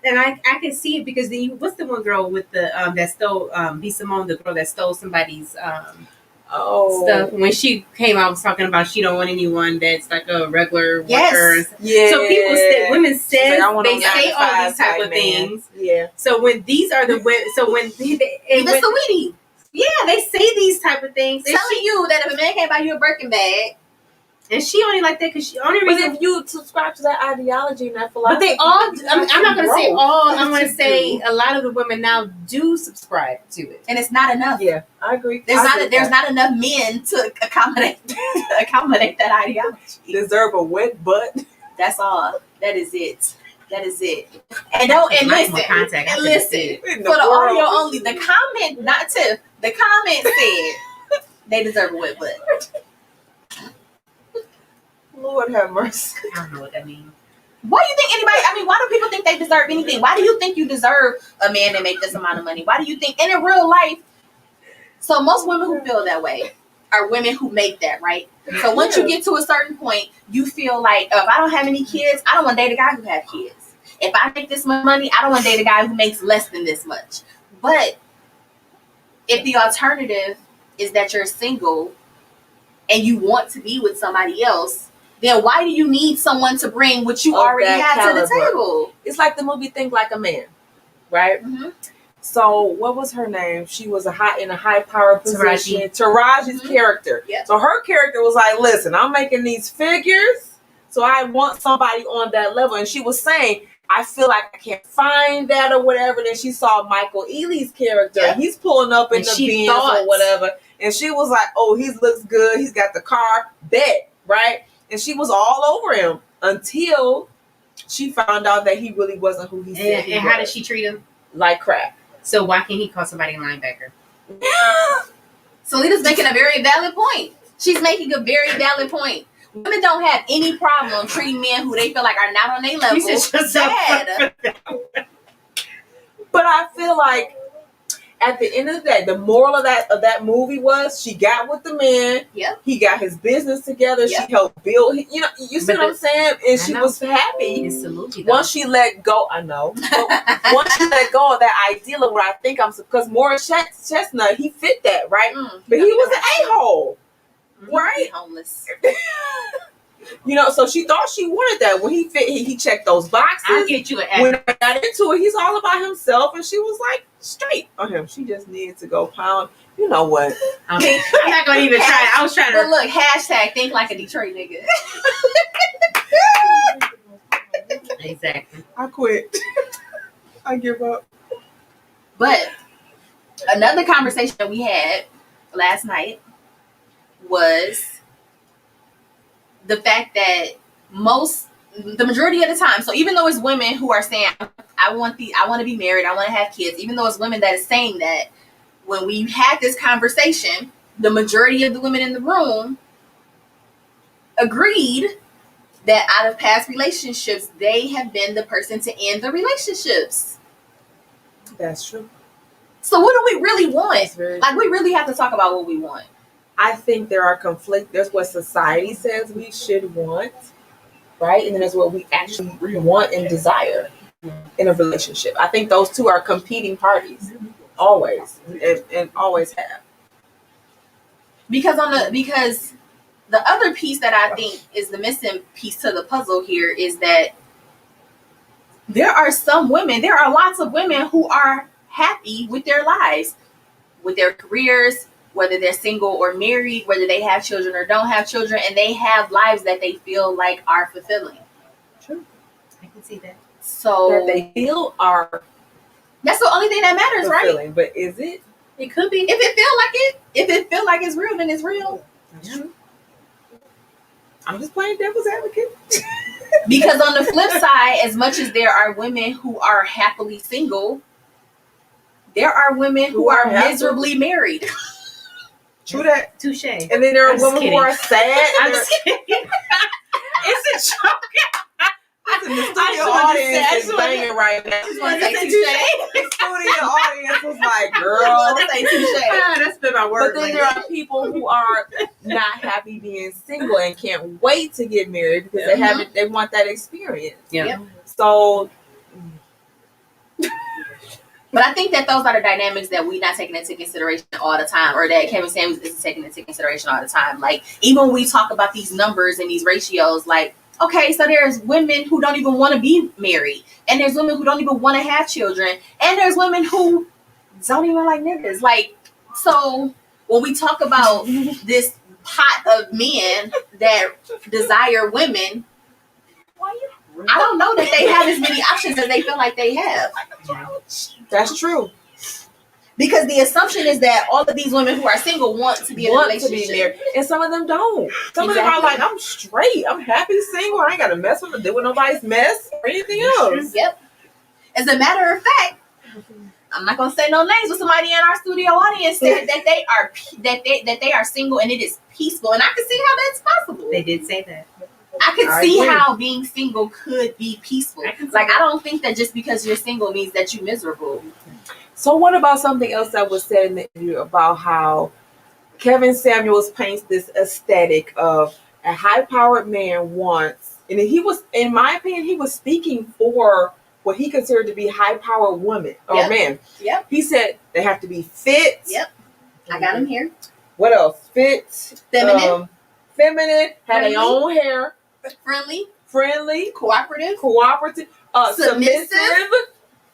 and I can see it because then what's the one girl with the that stole B Simone, the girl that stole somebody's stuff when she came out was talking about she don't want anyone that's like a regular worker. Yeah. So people say women say She's like, I want they a say all 9 to 5 these type of man. things. Yeah. So when these are the women, so when Even Sweetie yeah, they say these type of things. And telling you that if a man can't buy you a Birkin bag, and she only like that because she only But reason. if you subscribe to that ideology and that philosophy, But they all, I'm not going to say grow. all, I'm going to say a lot of the women now do subscribe to it. and it's not enough. Yeah, I agree. There's not enough men to accommodate that ideology. Deserve a wet butt. That's all. That is it. That is it. And listen. And listen. For the audio only, the comment, not Tiff, the comment said they deserve a wet butt. Lord have mercy. I don't know what that means. Why do you think why do people think they deserve anything? Why do you think you deserve a man that make this amount of money? Why do you think, and in real life, so most women who feel that way are women who make that, right? So once you get to a certain point, you feel like, if I don't have any kids, I don't want to date a guy who has kids. If I make this much money, I don't want to date a guy who makes less than this much. But if the alternative is that you're single and you want to be with somebody else, then why do you need someone to bring what you already have to the table? It's like the movie Think Like a Man, right? Mm-hmm. So what was her name? She was in a high power position. Taraji's character. Yep. So her character was like, listen, I'm making these figures, so I want somebody on that level. And she was saying, I feel like I can't find that or whatever. Then she saw Michael Ealy's character. Yep. He's pulling up in And the she Benz or whatever. And she was like, oh, he looks good. He's got the car. Bet, right? And she was all over him until she found out that he really wasn't who he said he was. And how did she treat him? Like crap. So why can't he call somebody a linebacker? Selena's making a very valid point. She's making a very valid point. Women don't have any problem treating men who they feel like are not on their level bad. But I feel like at the end of the day, the moral of that movie was she got with the man. Yep. He got his business together. Yep. She helped build. You see what I'm saying? And she was happy. It's a movie, though. Once she let go, I know. Once she let go of that ideal of what I think I'm, because Morris Chestnut, he fit that, right? But he was an a-hole, right? Homeless. So she thought she wanted that. When he fit, he checked those boxes. I'll get you an When I got into it, he's all about himself, and she was like straight on him. She just needed to go pound. You know what? I'm not gonna even try. I was trying But to look, hashtag think like a Detroit nigga. exactly. I quit. I give up. But another conversation that we had last night was the fact that the majority of the time, so even though it's women who are saying, I want to be married, I want to have kids, even though it's women that is saying that, when we had this conversation, the majority of the women in the room agreed that out of past relationships, they have been the person to end the relationships. That's true. So what do we really want? Very Like, we really have to talk about what we want. I think there are conflict. There's what society says we should want, right? And then there's what we actually want and desire in a relationship. I think those two are competing parties, always, and always have. Because the other piece that I think is the missing piece to the puzzle here is that there are lots of women who are happy with their lives, with their careers, whether they're single or married, whether they have children or don't have children, and they have lives that they feel like are fulfilling. True. I can see that. So that they feel are that's the only thing that matters, right? fulfilling. But is it? It could be. If it feel like it's real, then it's real. That's true. I'm just playing devil's advocate. Because on the flip side, as much as there are women who are happily single, there are women who are miserably married. True that. Touche. And then there are women who are sad. I'm just kidding. It's a joke. Listen, the studio just wanted to say- I audience just is wanted- banging right now. Just wanna say The touche. studio audience was like, girl. Just say touche. That's been my word. But then there are people who are not happy being single and can't wait to get married because they haven't. They want that experience. Yeah. Yep. So, But I think that those are the dynamics that we're not taking into consideration all the time, or that Kevin Samuels isn't taking into consideration all the time. Like, even when we talk about these numbers and these ratios, like, okay, so there's women who don't even want to be married, and there's women who don't even want to have children, and there's women who don't even like niggas. Like, so when we talk about this pot of men that desire women, I don't know that they have as many options as they feel like they have. that's true. Because the assumption is that all of these women who are single want to be in a Want to relationship. be married, and some of them don't. Some of them are like, I'm straight. I'm happy single. I ain't got to mess with deal with nobody's mess or anything else. Yep. As a matter of fact, I'm not gonna say no names, but somebody in our studio audience said that they are single and it is peaceful, and I can see how that's possible. They did say that. I could I see agree. how being single could be peaceful. Like, I don't think that just because you're single means that you're miserable. So what about something else that was said in the interview about how Kevin Samuels paints this aesthetic of a high-powered man wants, and he was, in my opinion, he was speaking for what he considered to be high-powered women or Yep. men. Yep. He said they have to be fit. Yep. I got him here. What else? Fit. Feminine. Feminine. Have Friendly. their own hair. Friendly, Cooperative. Submissive. Submissive.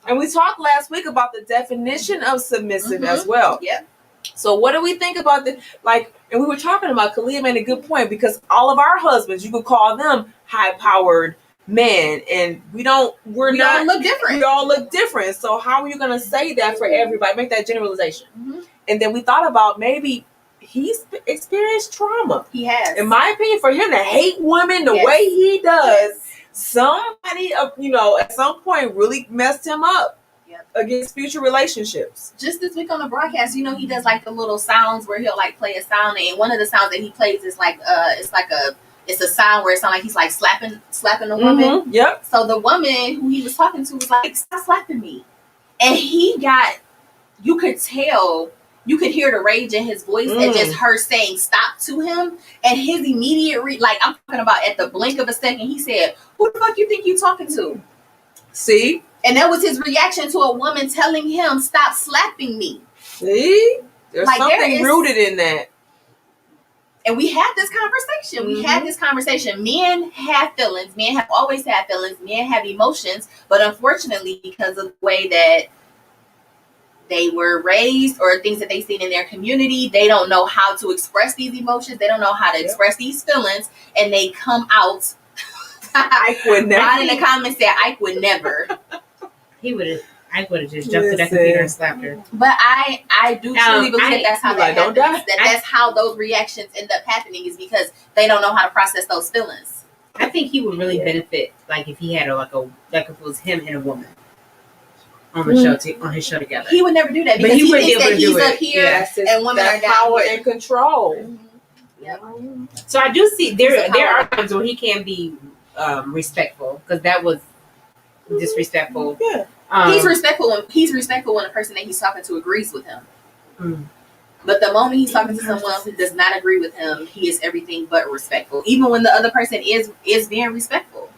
And we talked last week about the definition of submissive as well. Yep. So what do we think about this? Like, and we were talking about, Kalia made a good point, because all of our husbands, you could call them high-powered men, and we all look different. We all look different. So how are you going to say that for everybody? Make that generalization. Mm-hmm. And then we thought about maybe he's experienced trauma. He has. In my opinion, for him to hate women the Yes. way he does, Yes. somebody, at some point really messed him up. Yep. Against future relationships. Just this week on the broadcast, he does like the little sounds where he'll like play a sound, and one of the sounds that he plays is like it's a sound where it sounds like he's like slapping a woman. Mm-hmm. Yep. So the woman who he was talking to was like, "Stop slapping me," and you could hear the rage in his voice and just her saying stop to him, and his immediate I'm talking about at the blink of a second, he said, "Who the fuck you think you talking to?" See? And that was his reaction to a woman telling him, "Stop slapping me." See? There's Like, something rooted in that. And we had this conversation. We had this conversation. Men have feelings. Men have always had feelings. Men have emotions. But unfortunately, because of the way that they were raised or things that they've seen in their community, they don't know how to express these emotions. They don't know how to express these feelings. And they come out. Ike would never. Rod in the comments said Ike would never. I would have just jumped to that computer and slapped her. But I do truly believe that that's how that happens. That's how those reactions end up happening, is because they don't know how to process those feelings. I think he would really benefit, like if he had like if it was him and a woman on the show on his show together. He would never do that because he thinks that he's up here and women are down power here. and control. Yep. So I do see there are times where he can be respectful, because that was disrespectful. Yeah. He's respectful when the person that he's talking to agrees with him. Mm. But the moment he's talking to someone who does not agree with him, he is everything but respectful. Even when the other person is being respectful.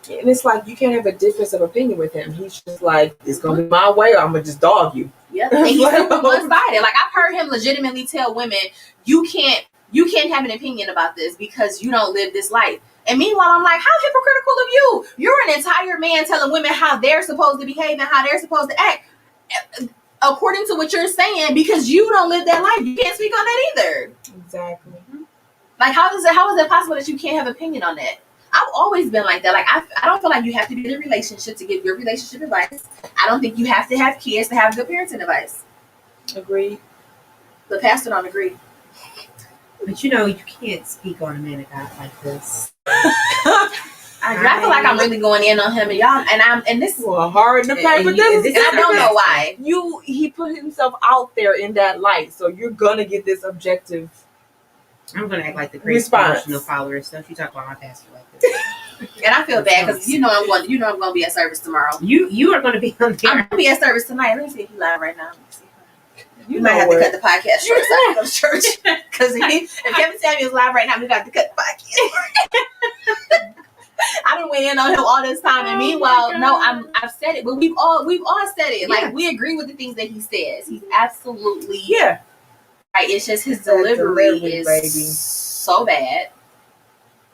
And it's like you can't have a difference of opinion with him. He's just like, it's gonna be my way or I'm gonna just dog you. Yeah. And he's super one-sided. Like, I've heard him legitimately tell women, you can't have an opinion about this because you don't live this life. And meanwhile, I'm like, how hypocritical of you? You're an entire man telling women how they're supposed to behave and how they're supposed to act. according to what you're saying, because you don't live that life. You can't speak on that either. Exactly. Like, how is it possible that you can't have opinion on that? I've always been like that. Like, I don't feel like you have to be in a relationship to give your relationship advice. I don't think you have to have kids to have good parenting advice. Agreed. The pastor don't agree. But you can't speak on a man of God like this. I feel like I'm really going in on him, and y'all, and this is hard to pay for this. And I don't know why. He put himself out there in that light, so you're gonna get this objective. I'm gonna act like the great emotional follower stuff. You talk about my pastor like this, and I feel bad because I'm going to be at service tomorrow. You are going to be on there. I'm going to be at service tonight. Let me see if he's live right now. You might have to cut the podcast short so I can go to church. Because if Kevin Samuel's live right now, we got to cut the podcast. I done went in on him all this time, and meanwhile, I've said it, but we've all said it. Like, we agree with the things that he says. He's absolutely right. It's just his delivery is so bad,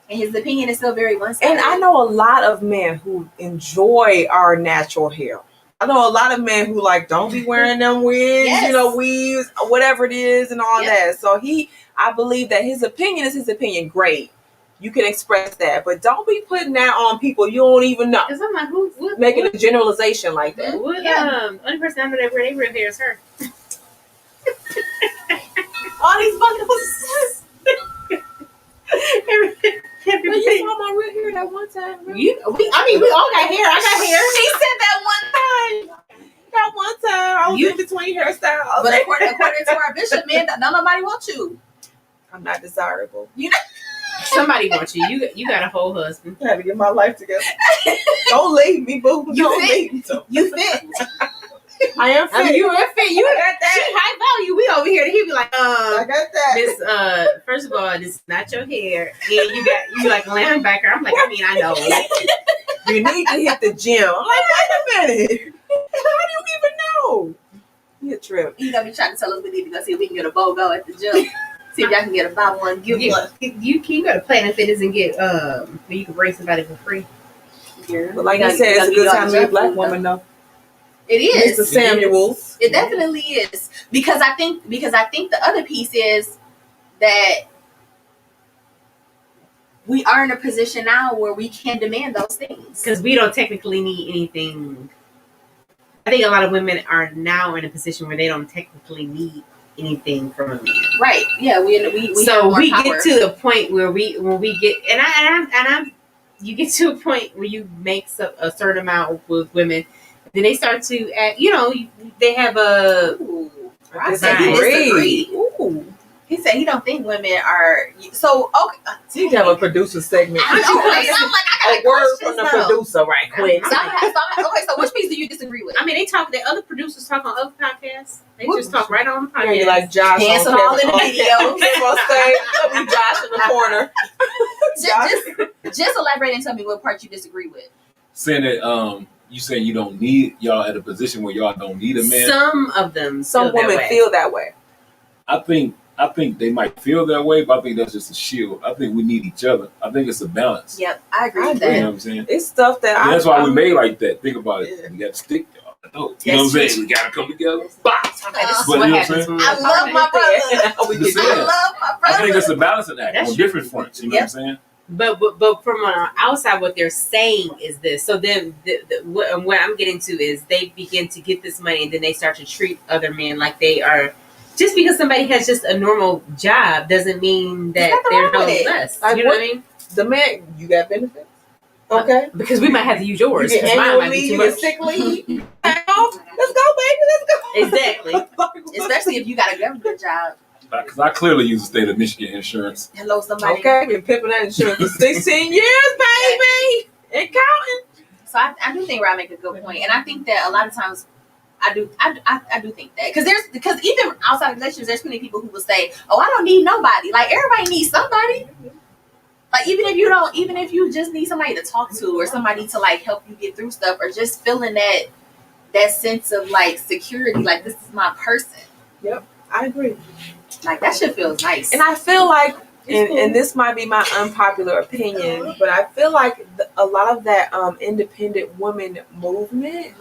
and his opinion is still very one-sided. And I know a lot of men who enjoy our natural hair. I know a lot of men who don't be wearing them wigs, weaves, whatever it is, and all that. So I believe that his opinion is his opinion. Great. You can express that, but don't be putting that on people you don't even know. Because I'm like, making a generalization like that. Only person I know that wear real hair is her. All these bundles. But you saw my real hair that one time. Really? We all got hair. I got hair. She said that one time. That one time I was in between hairstyles. But according to our bishop, man, nobody wants you. I'm not desirable. Somebody wants you. You got a whole husband. I had to get my life together. Don't leave me, boo. Don't leave me. You fit. I am fit. You are fit. You got that. She high value. We over here. He be like, I got that. This, first of all, this is not your hair, and you like linebacker. I'm like, I know. You need to hit the gym. I'm like, wait a minute. How do you even know? You a trip. You be trying to tell us we need to go see if we can get a BOGO at the gym. See if y'all can get a buy one, give one. You can go to Planet Fitness and get where you can bring somebody for free. Yeah. But like I said, it's a good time to be a black woman, though. It is. Mr. Samuels. It definitely is. Because I think the other piece is that we are in a position now where we can demand those things. Because we don't technically need anything. I think a lot of women are now in a position where they don't technically need anything from a man. Right. Yeah. We get to the point where we get you get to a point where you make a certain amount with women, then they start to act, they have a I said he disagree. Ooh. He said he don't think women are so okay. You have a producer segment. I'm like, I got a word from the producer right quick. So which piece do you disagree with? I mean, they talk. The other producers talk on other podcasts. They just talk right on the podcast. Yeah, like Josh dancing all in the video. Be Josh in the corner. Just elaborate and tell me what part you disagree with. Saying that you saying you don't need y'all at a position where y'all don't need a man. Some of them, some women feel that way. I think they might feel that way, but I think that's just a shield. I think we need each other. I think it's a balance. Yep, I agree with that. You know what I'm saying? It's stuff that that's why we made like that. Think about it. We got to stick. You know what I'm saying? We got to come together. Box. Okay, this is what happens. I love my brother. I love my brother. I think it's a balancing act on different fronts. You know what I'm saying? But from on outside, what they're saying is this. So then, what I'm getting to is they begin to get this money, and then they start to treat other men like they are. Just because somebody has just a normal job doesn't mean that they're no less. You know what I mean? The man, you got benefits? Okay. Because we might have to use yours. You get annual leave, you get sick leave. Let's go, baby. Let's go. Exactly. Especially if you got a government job. Because I clearly use the state of Michigan insurance. Hello, somebody. Okay, been pimping that insurance for 16 years, baby. And counting. So I do think Rob make a good point. And I think that a lot of times I do think that because even outside of relationships, there's plenty of people who will say, "Oh, I don't need nobody." Like everybody needs somebody. Like even if you just need somebody to talk to or somebody to like help you get through stuff or just feeling that sense of like security, like this is my person. Yep, I agree. Like that shit feels nice. And I feel like, and this might be my unpopular opinion, but I feel like a lot of that independent woman movement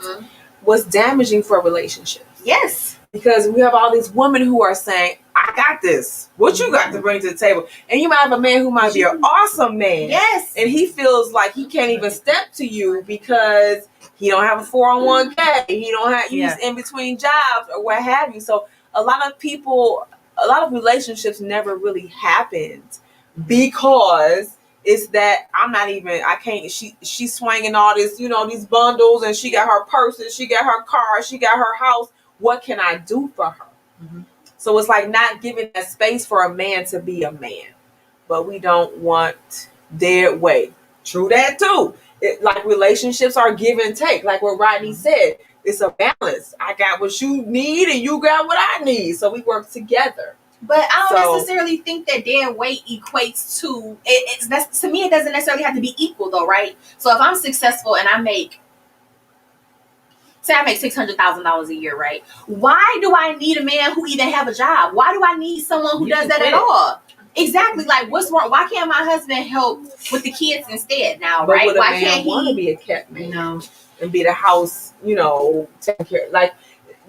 was damaging for relationships. Yes. Because we have all these women who are saying, I got this. What you got to bring to the table? And you might have a man who might be an awesome man. Yes. And he feels like he can't even step to you because he don't have a 401k. He don't have, he's in between jobs or what have you. So a lot of relationships never really happened because it's that she's swinging all this, these bundles, and she got her purses, she got her car, she got her house. What can I do for her? Mm-hmm. So it's like not giving that space for a man to be a man. But we don't want their way. True that too. Like relationships are give and take. Like what Rodney said, it's a balance. I got what you need and you got what I need. So we work together. But I don't necessarily think that their weight equates to it. To me, it doesn't necessarily have to be equal though, right? So if I'm successful and I make $600,000 a year, right? Why do I need a man who even have a job? Why do I need someone who does that at all? Exactly. Like, what's wrong? Why can't my husband help with the kids instead now, but right? Why can't he want to be a kept man? No. And be the house, taking care. Like,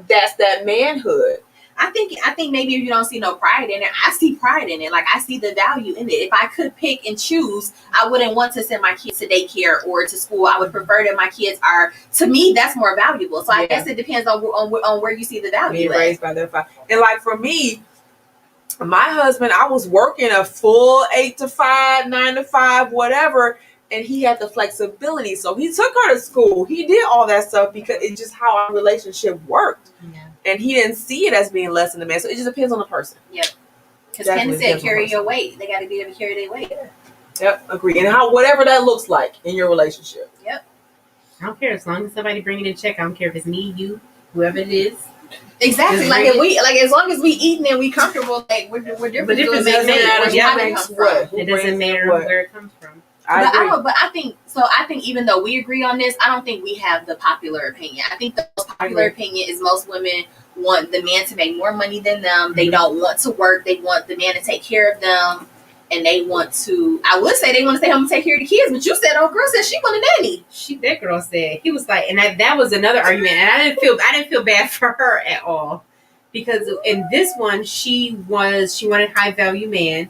that's that manhood. I think maybe if you don't see no pride in it, I see pride in it. Like, I see the value in it. If I could pick and choose, I wouldn't want to send my kids to daycare or to school. I would prefer that my kids are, to me, that's more valuable. So I guess it depends on where you see the value. Being raised by their father. And like for me, my husband, I was working a full 8 to 5, 9 to 5, whatever. And he had the flexibility. So he took her to school. He did all that stuff because it's just how our relationship worked. Yeah. And he didn't see it as being less than the man. So it just depends on the person. Yep. Because Candace said carry your weight. They got to be able to carry their weight. Yep. Agree. And whatever that looks like in your relationship. Yep. I don't care. As long as somebody bringing in check, I don't care if it's me, you, whoever it is. Exactly. Like as long as we eating and we comfortable, like we're different. But different doesn't matter. It doesn't matter where it comes from. I think even though we agree on this, I don't think we have the popular opinion. I think the most popular opinion is most women want the man to make more money than them. Mm-hmm. They don't want to work. They want the man to take care of them. And they want to, I would say they want to stay home and take care of the kids, but you said, girl said she want a nanny. That girl said, he was like, and that was another argument. And I didn't feel bad for her at all. Because in this one, she wanted high value man,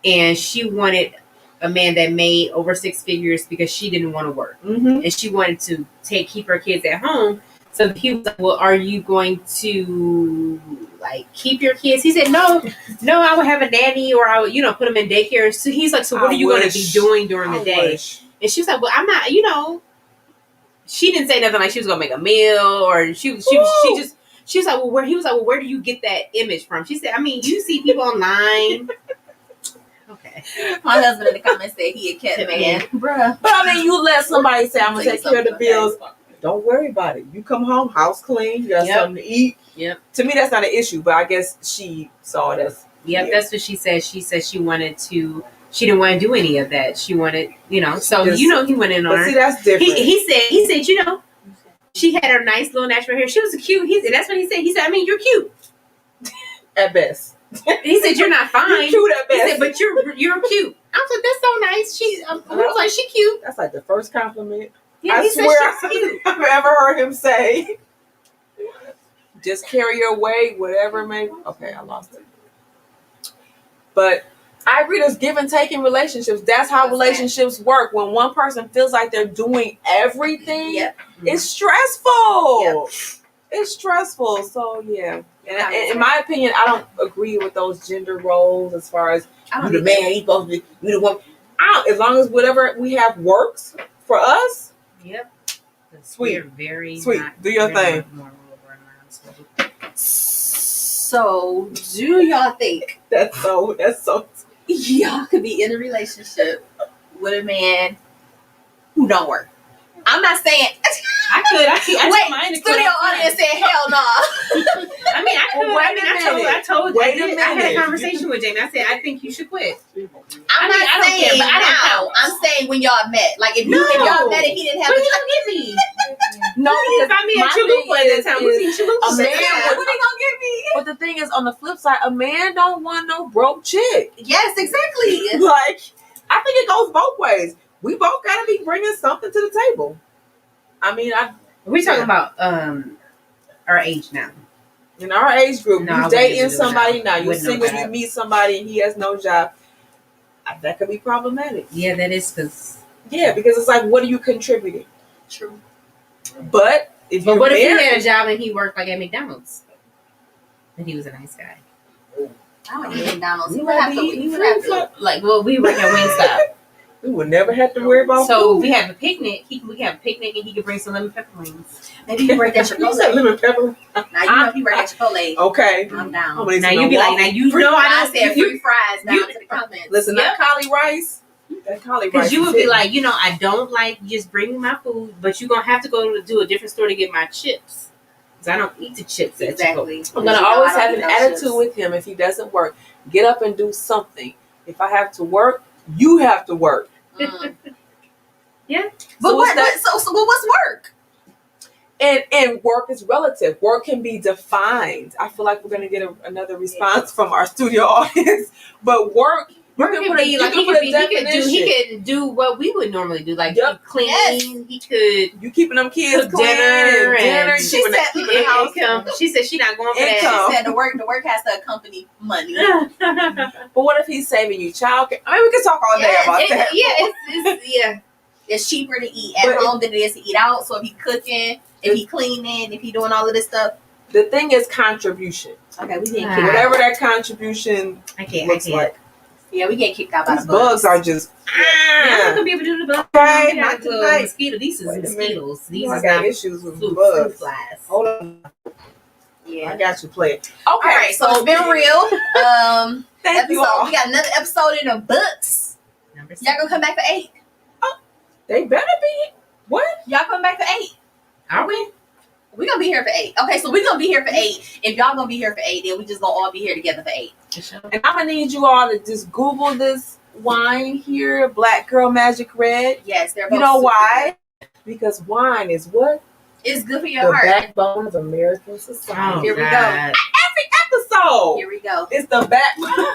and she wanted a man that made over 6 figures because she didn't want to work. Mm-hmm. And she wanted to keep her kids at home. So he was like, well, are you going to keep your kids? He said, no, I would have a nanny, or I would, put them in daycare. So he's like, so what are you going to be doing during the day? And she was like, well, I'm not, she didn't say nothing like she was going to make a meal, or she was like, well, he was like, well, where do you get that image from? She said, I mean, you see people online. Okay. My husband in the comments said he a cat man. Bruh. But I mean, you let somebody say, I'm going to take care of the bills. Don't worry about it. You come home, house clean, you got something to eat. Yep. To me, that's not an issue, but I guess she saw it as. Yep, that's what she said. She said she didn't want to do any of that. She wanted, so he went in on her. See, that's different. He said, she had her nice little natural hair. She was cute. That's what he said. He said, I mean, you're cute. At best. He said, you're not fine. You're cute at best. He said, but you're cute. I was like, that's so nice. I was like, she cute. That's like the first compliment. Yeah, I swear I've ever heard him say. Just carry your weight, whatever it may. Okay, I lost it. But I agree, there's give and take in relationships. That's how relationships work. When one person feels like they're doing everything, it's stressful. Yep. It's stressful. So yeah. And in my opinion, I don't agree with those gender roles as far as you the man, you supposed to be you the woman. As long as whatever we have works for us. Yep. Sweet. Very sweet. Do your thing. So, do y'all think that's so y'all could be in a relationship with a man who don't work? I'm not saying I could. Wait, studio audience said hell no. I mean, I could. I told. I had a conversation with Jamie. I said, I think you should quit. I'm not saying now. I'm saying when y'all met. Like if y'all met and he didn't have. But he don't get me. No, he didn't find me at Chalupa at that time. We seen Chalupa. What he gonna get me? But the thing is, on the flip side, a man don't want no broke chick. Yes, exactly. Like I think it goes both ways. We both gotta be bringing something to the table. I mean, we're talking about our age now. In our age group, No, I you wouldn't dating do somebody that. now, you're Wouldn't know single, that. you meet somebody and he has no job. That could be problematic. Yeah, that is because. Yeah, because it's like, what are you contributing? True. But if But you're what if married, he had a job and he worked like at McDonald's? And he was a nice guy. I don't eat McDonald's. We You would might have be to. eating You would have food to. Like, well, we work at Wingstop. we would never have to worry about So food. we have a picnic. We have a picnic, and he could bring some lemon pepper wings. Maybe you work at You said Chipotle. lemon pepper. Now you know if you work at Chipotle. Okay. I'm down. Oh, Now you be like, now you Free know I fries, don't said free fries down to the comments. Listen, that cauli rice. That cauli rice. because you would is be it. like, I don't like just bringing my food, but you're gonna have to go to a different store to get my chips. Because I don't eat the chips at Exactly. Chipotle. I'm gonna You know always I have don't an eat those attitude chips. with him if he doesn't work. Get up and do something. If I have to work, you have to work. Mm. Yeah. But So what? what's that? So what's work? And work is relative. Work can be defined. I feel like we're gonna get another response from our studio audience. But work, Work you could can put a, be you like can he put could a be, definition. he could do what we would normally do, like Yep. clean. Yes. He could You keeping them kids cook clean dinner and and- She keeping said keeping the house. income. She said she not going for Income. She said the work has to accompany money. that. But what if he's saving you childcare? I mean, we can talk all day Yes, about that. Yeah. It's cheaper to eat at But home than it is to eat out. So if he cooking, if he cleaning, if he doing all of this stuff, The thing is contribution. okay, we get kicked. Ah. Whatever that contribution I can't. looks like. Yeah, we get kicked out by These the bugs. bugs are just. I'm not gonna be able to do the bugs. Okay, We not got little tonight. mosquito. These is Wait a minute. mosquitoes. These I is got not issues with fruit bugs. flies. Hold on. Yeah. I got you playing. Okay, All right, so it's been real. Thank you Episode. all. We got another episode in the books. Number 6. Y'all gonna come back for 8? They better be. What? Y'all come back for 8? Are we? We gonna be here for 8. Okay, so we gonna be here for 8. If y'all gonna be here for 8, then we just gonna all be here together for 8. And I'm gonna need you all to just Google this wine here, Black Girl Magic Red. Yes, they're both You know super why? Because wine is what? good. It's good for The your heart. backbone of American society. Oh, Here we go. God. Episode. Here we go. It's the backbone.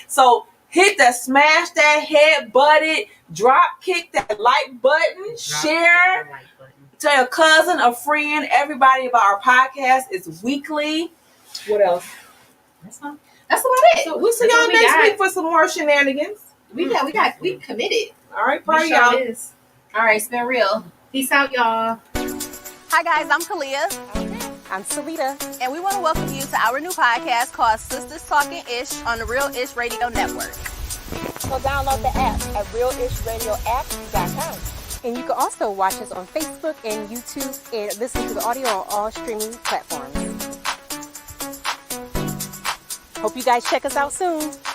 So hit that, smash that, head butted, drop kick that like button, share. The like button. Tell your cousin, a friend, everybody about our podcast. It's weekly. What else? That's all. That's about it. So we'll see That's y'all what we next got. week for some more shenanigans. We committed. All right, We party, sure y'all. is. All right, it's been real. Peace out, y'all. Hi guys, I'm Kalia, I'm Salita. and we want to welcome you to our new podcast called Sistaz Talking Ish on the Real Ish Radio Network. So download the app at realishradiooapp.com. And you can also watch us on Facebook and YouTube and listen to the audio on all streaming platforms. Hope you guys check us out soon.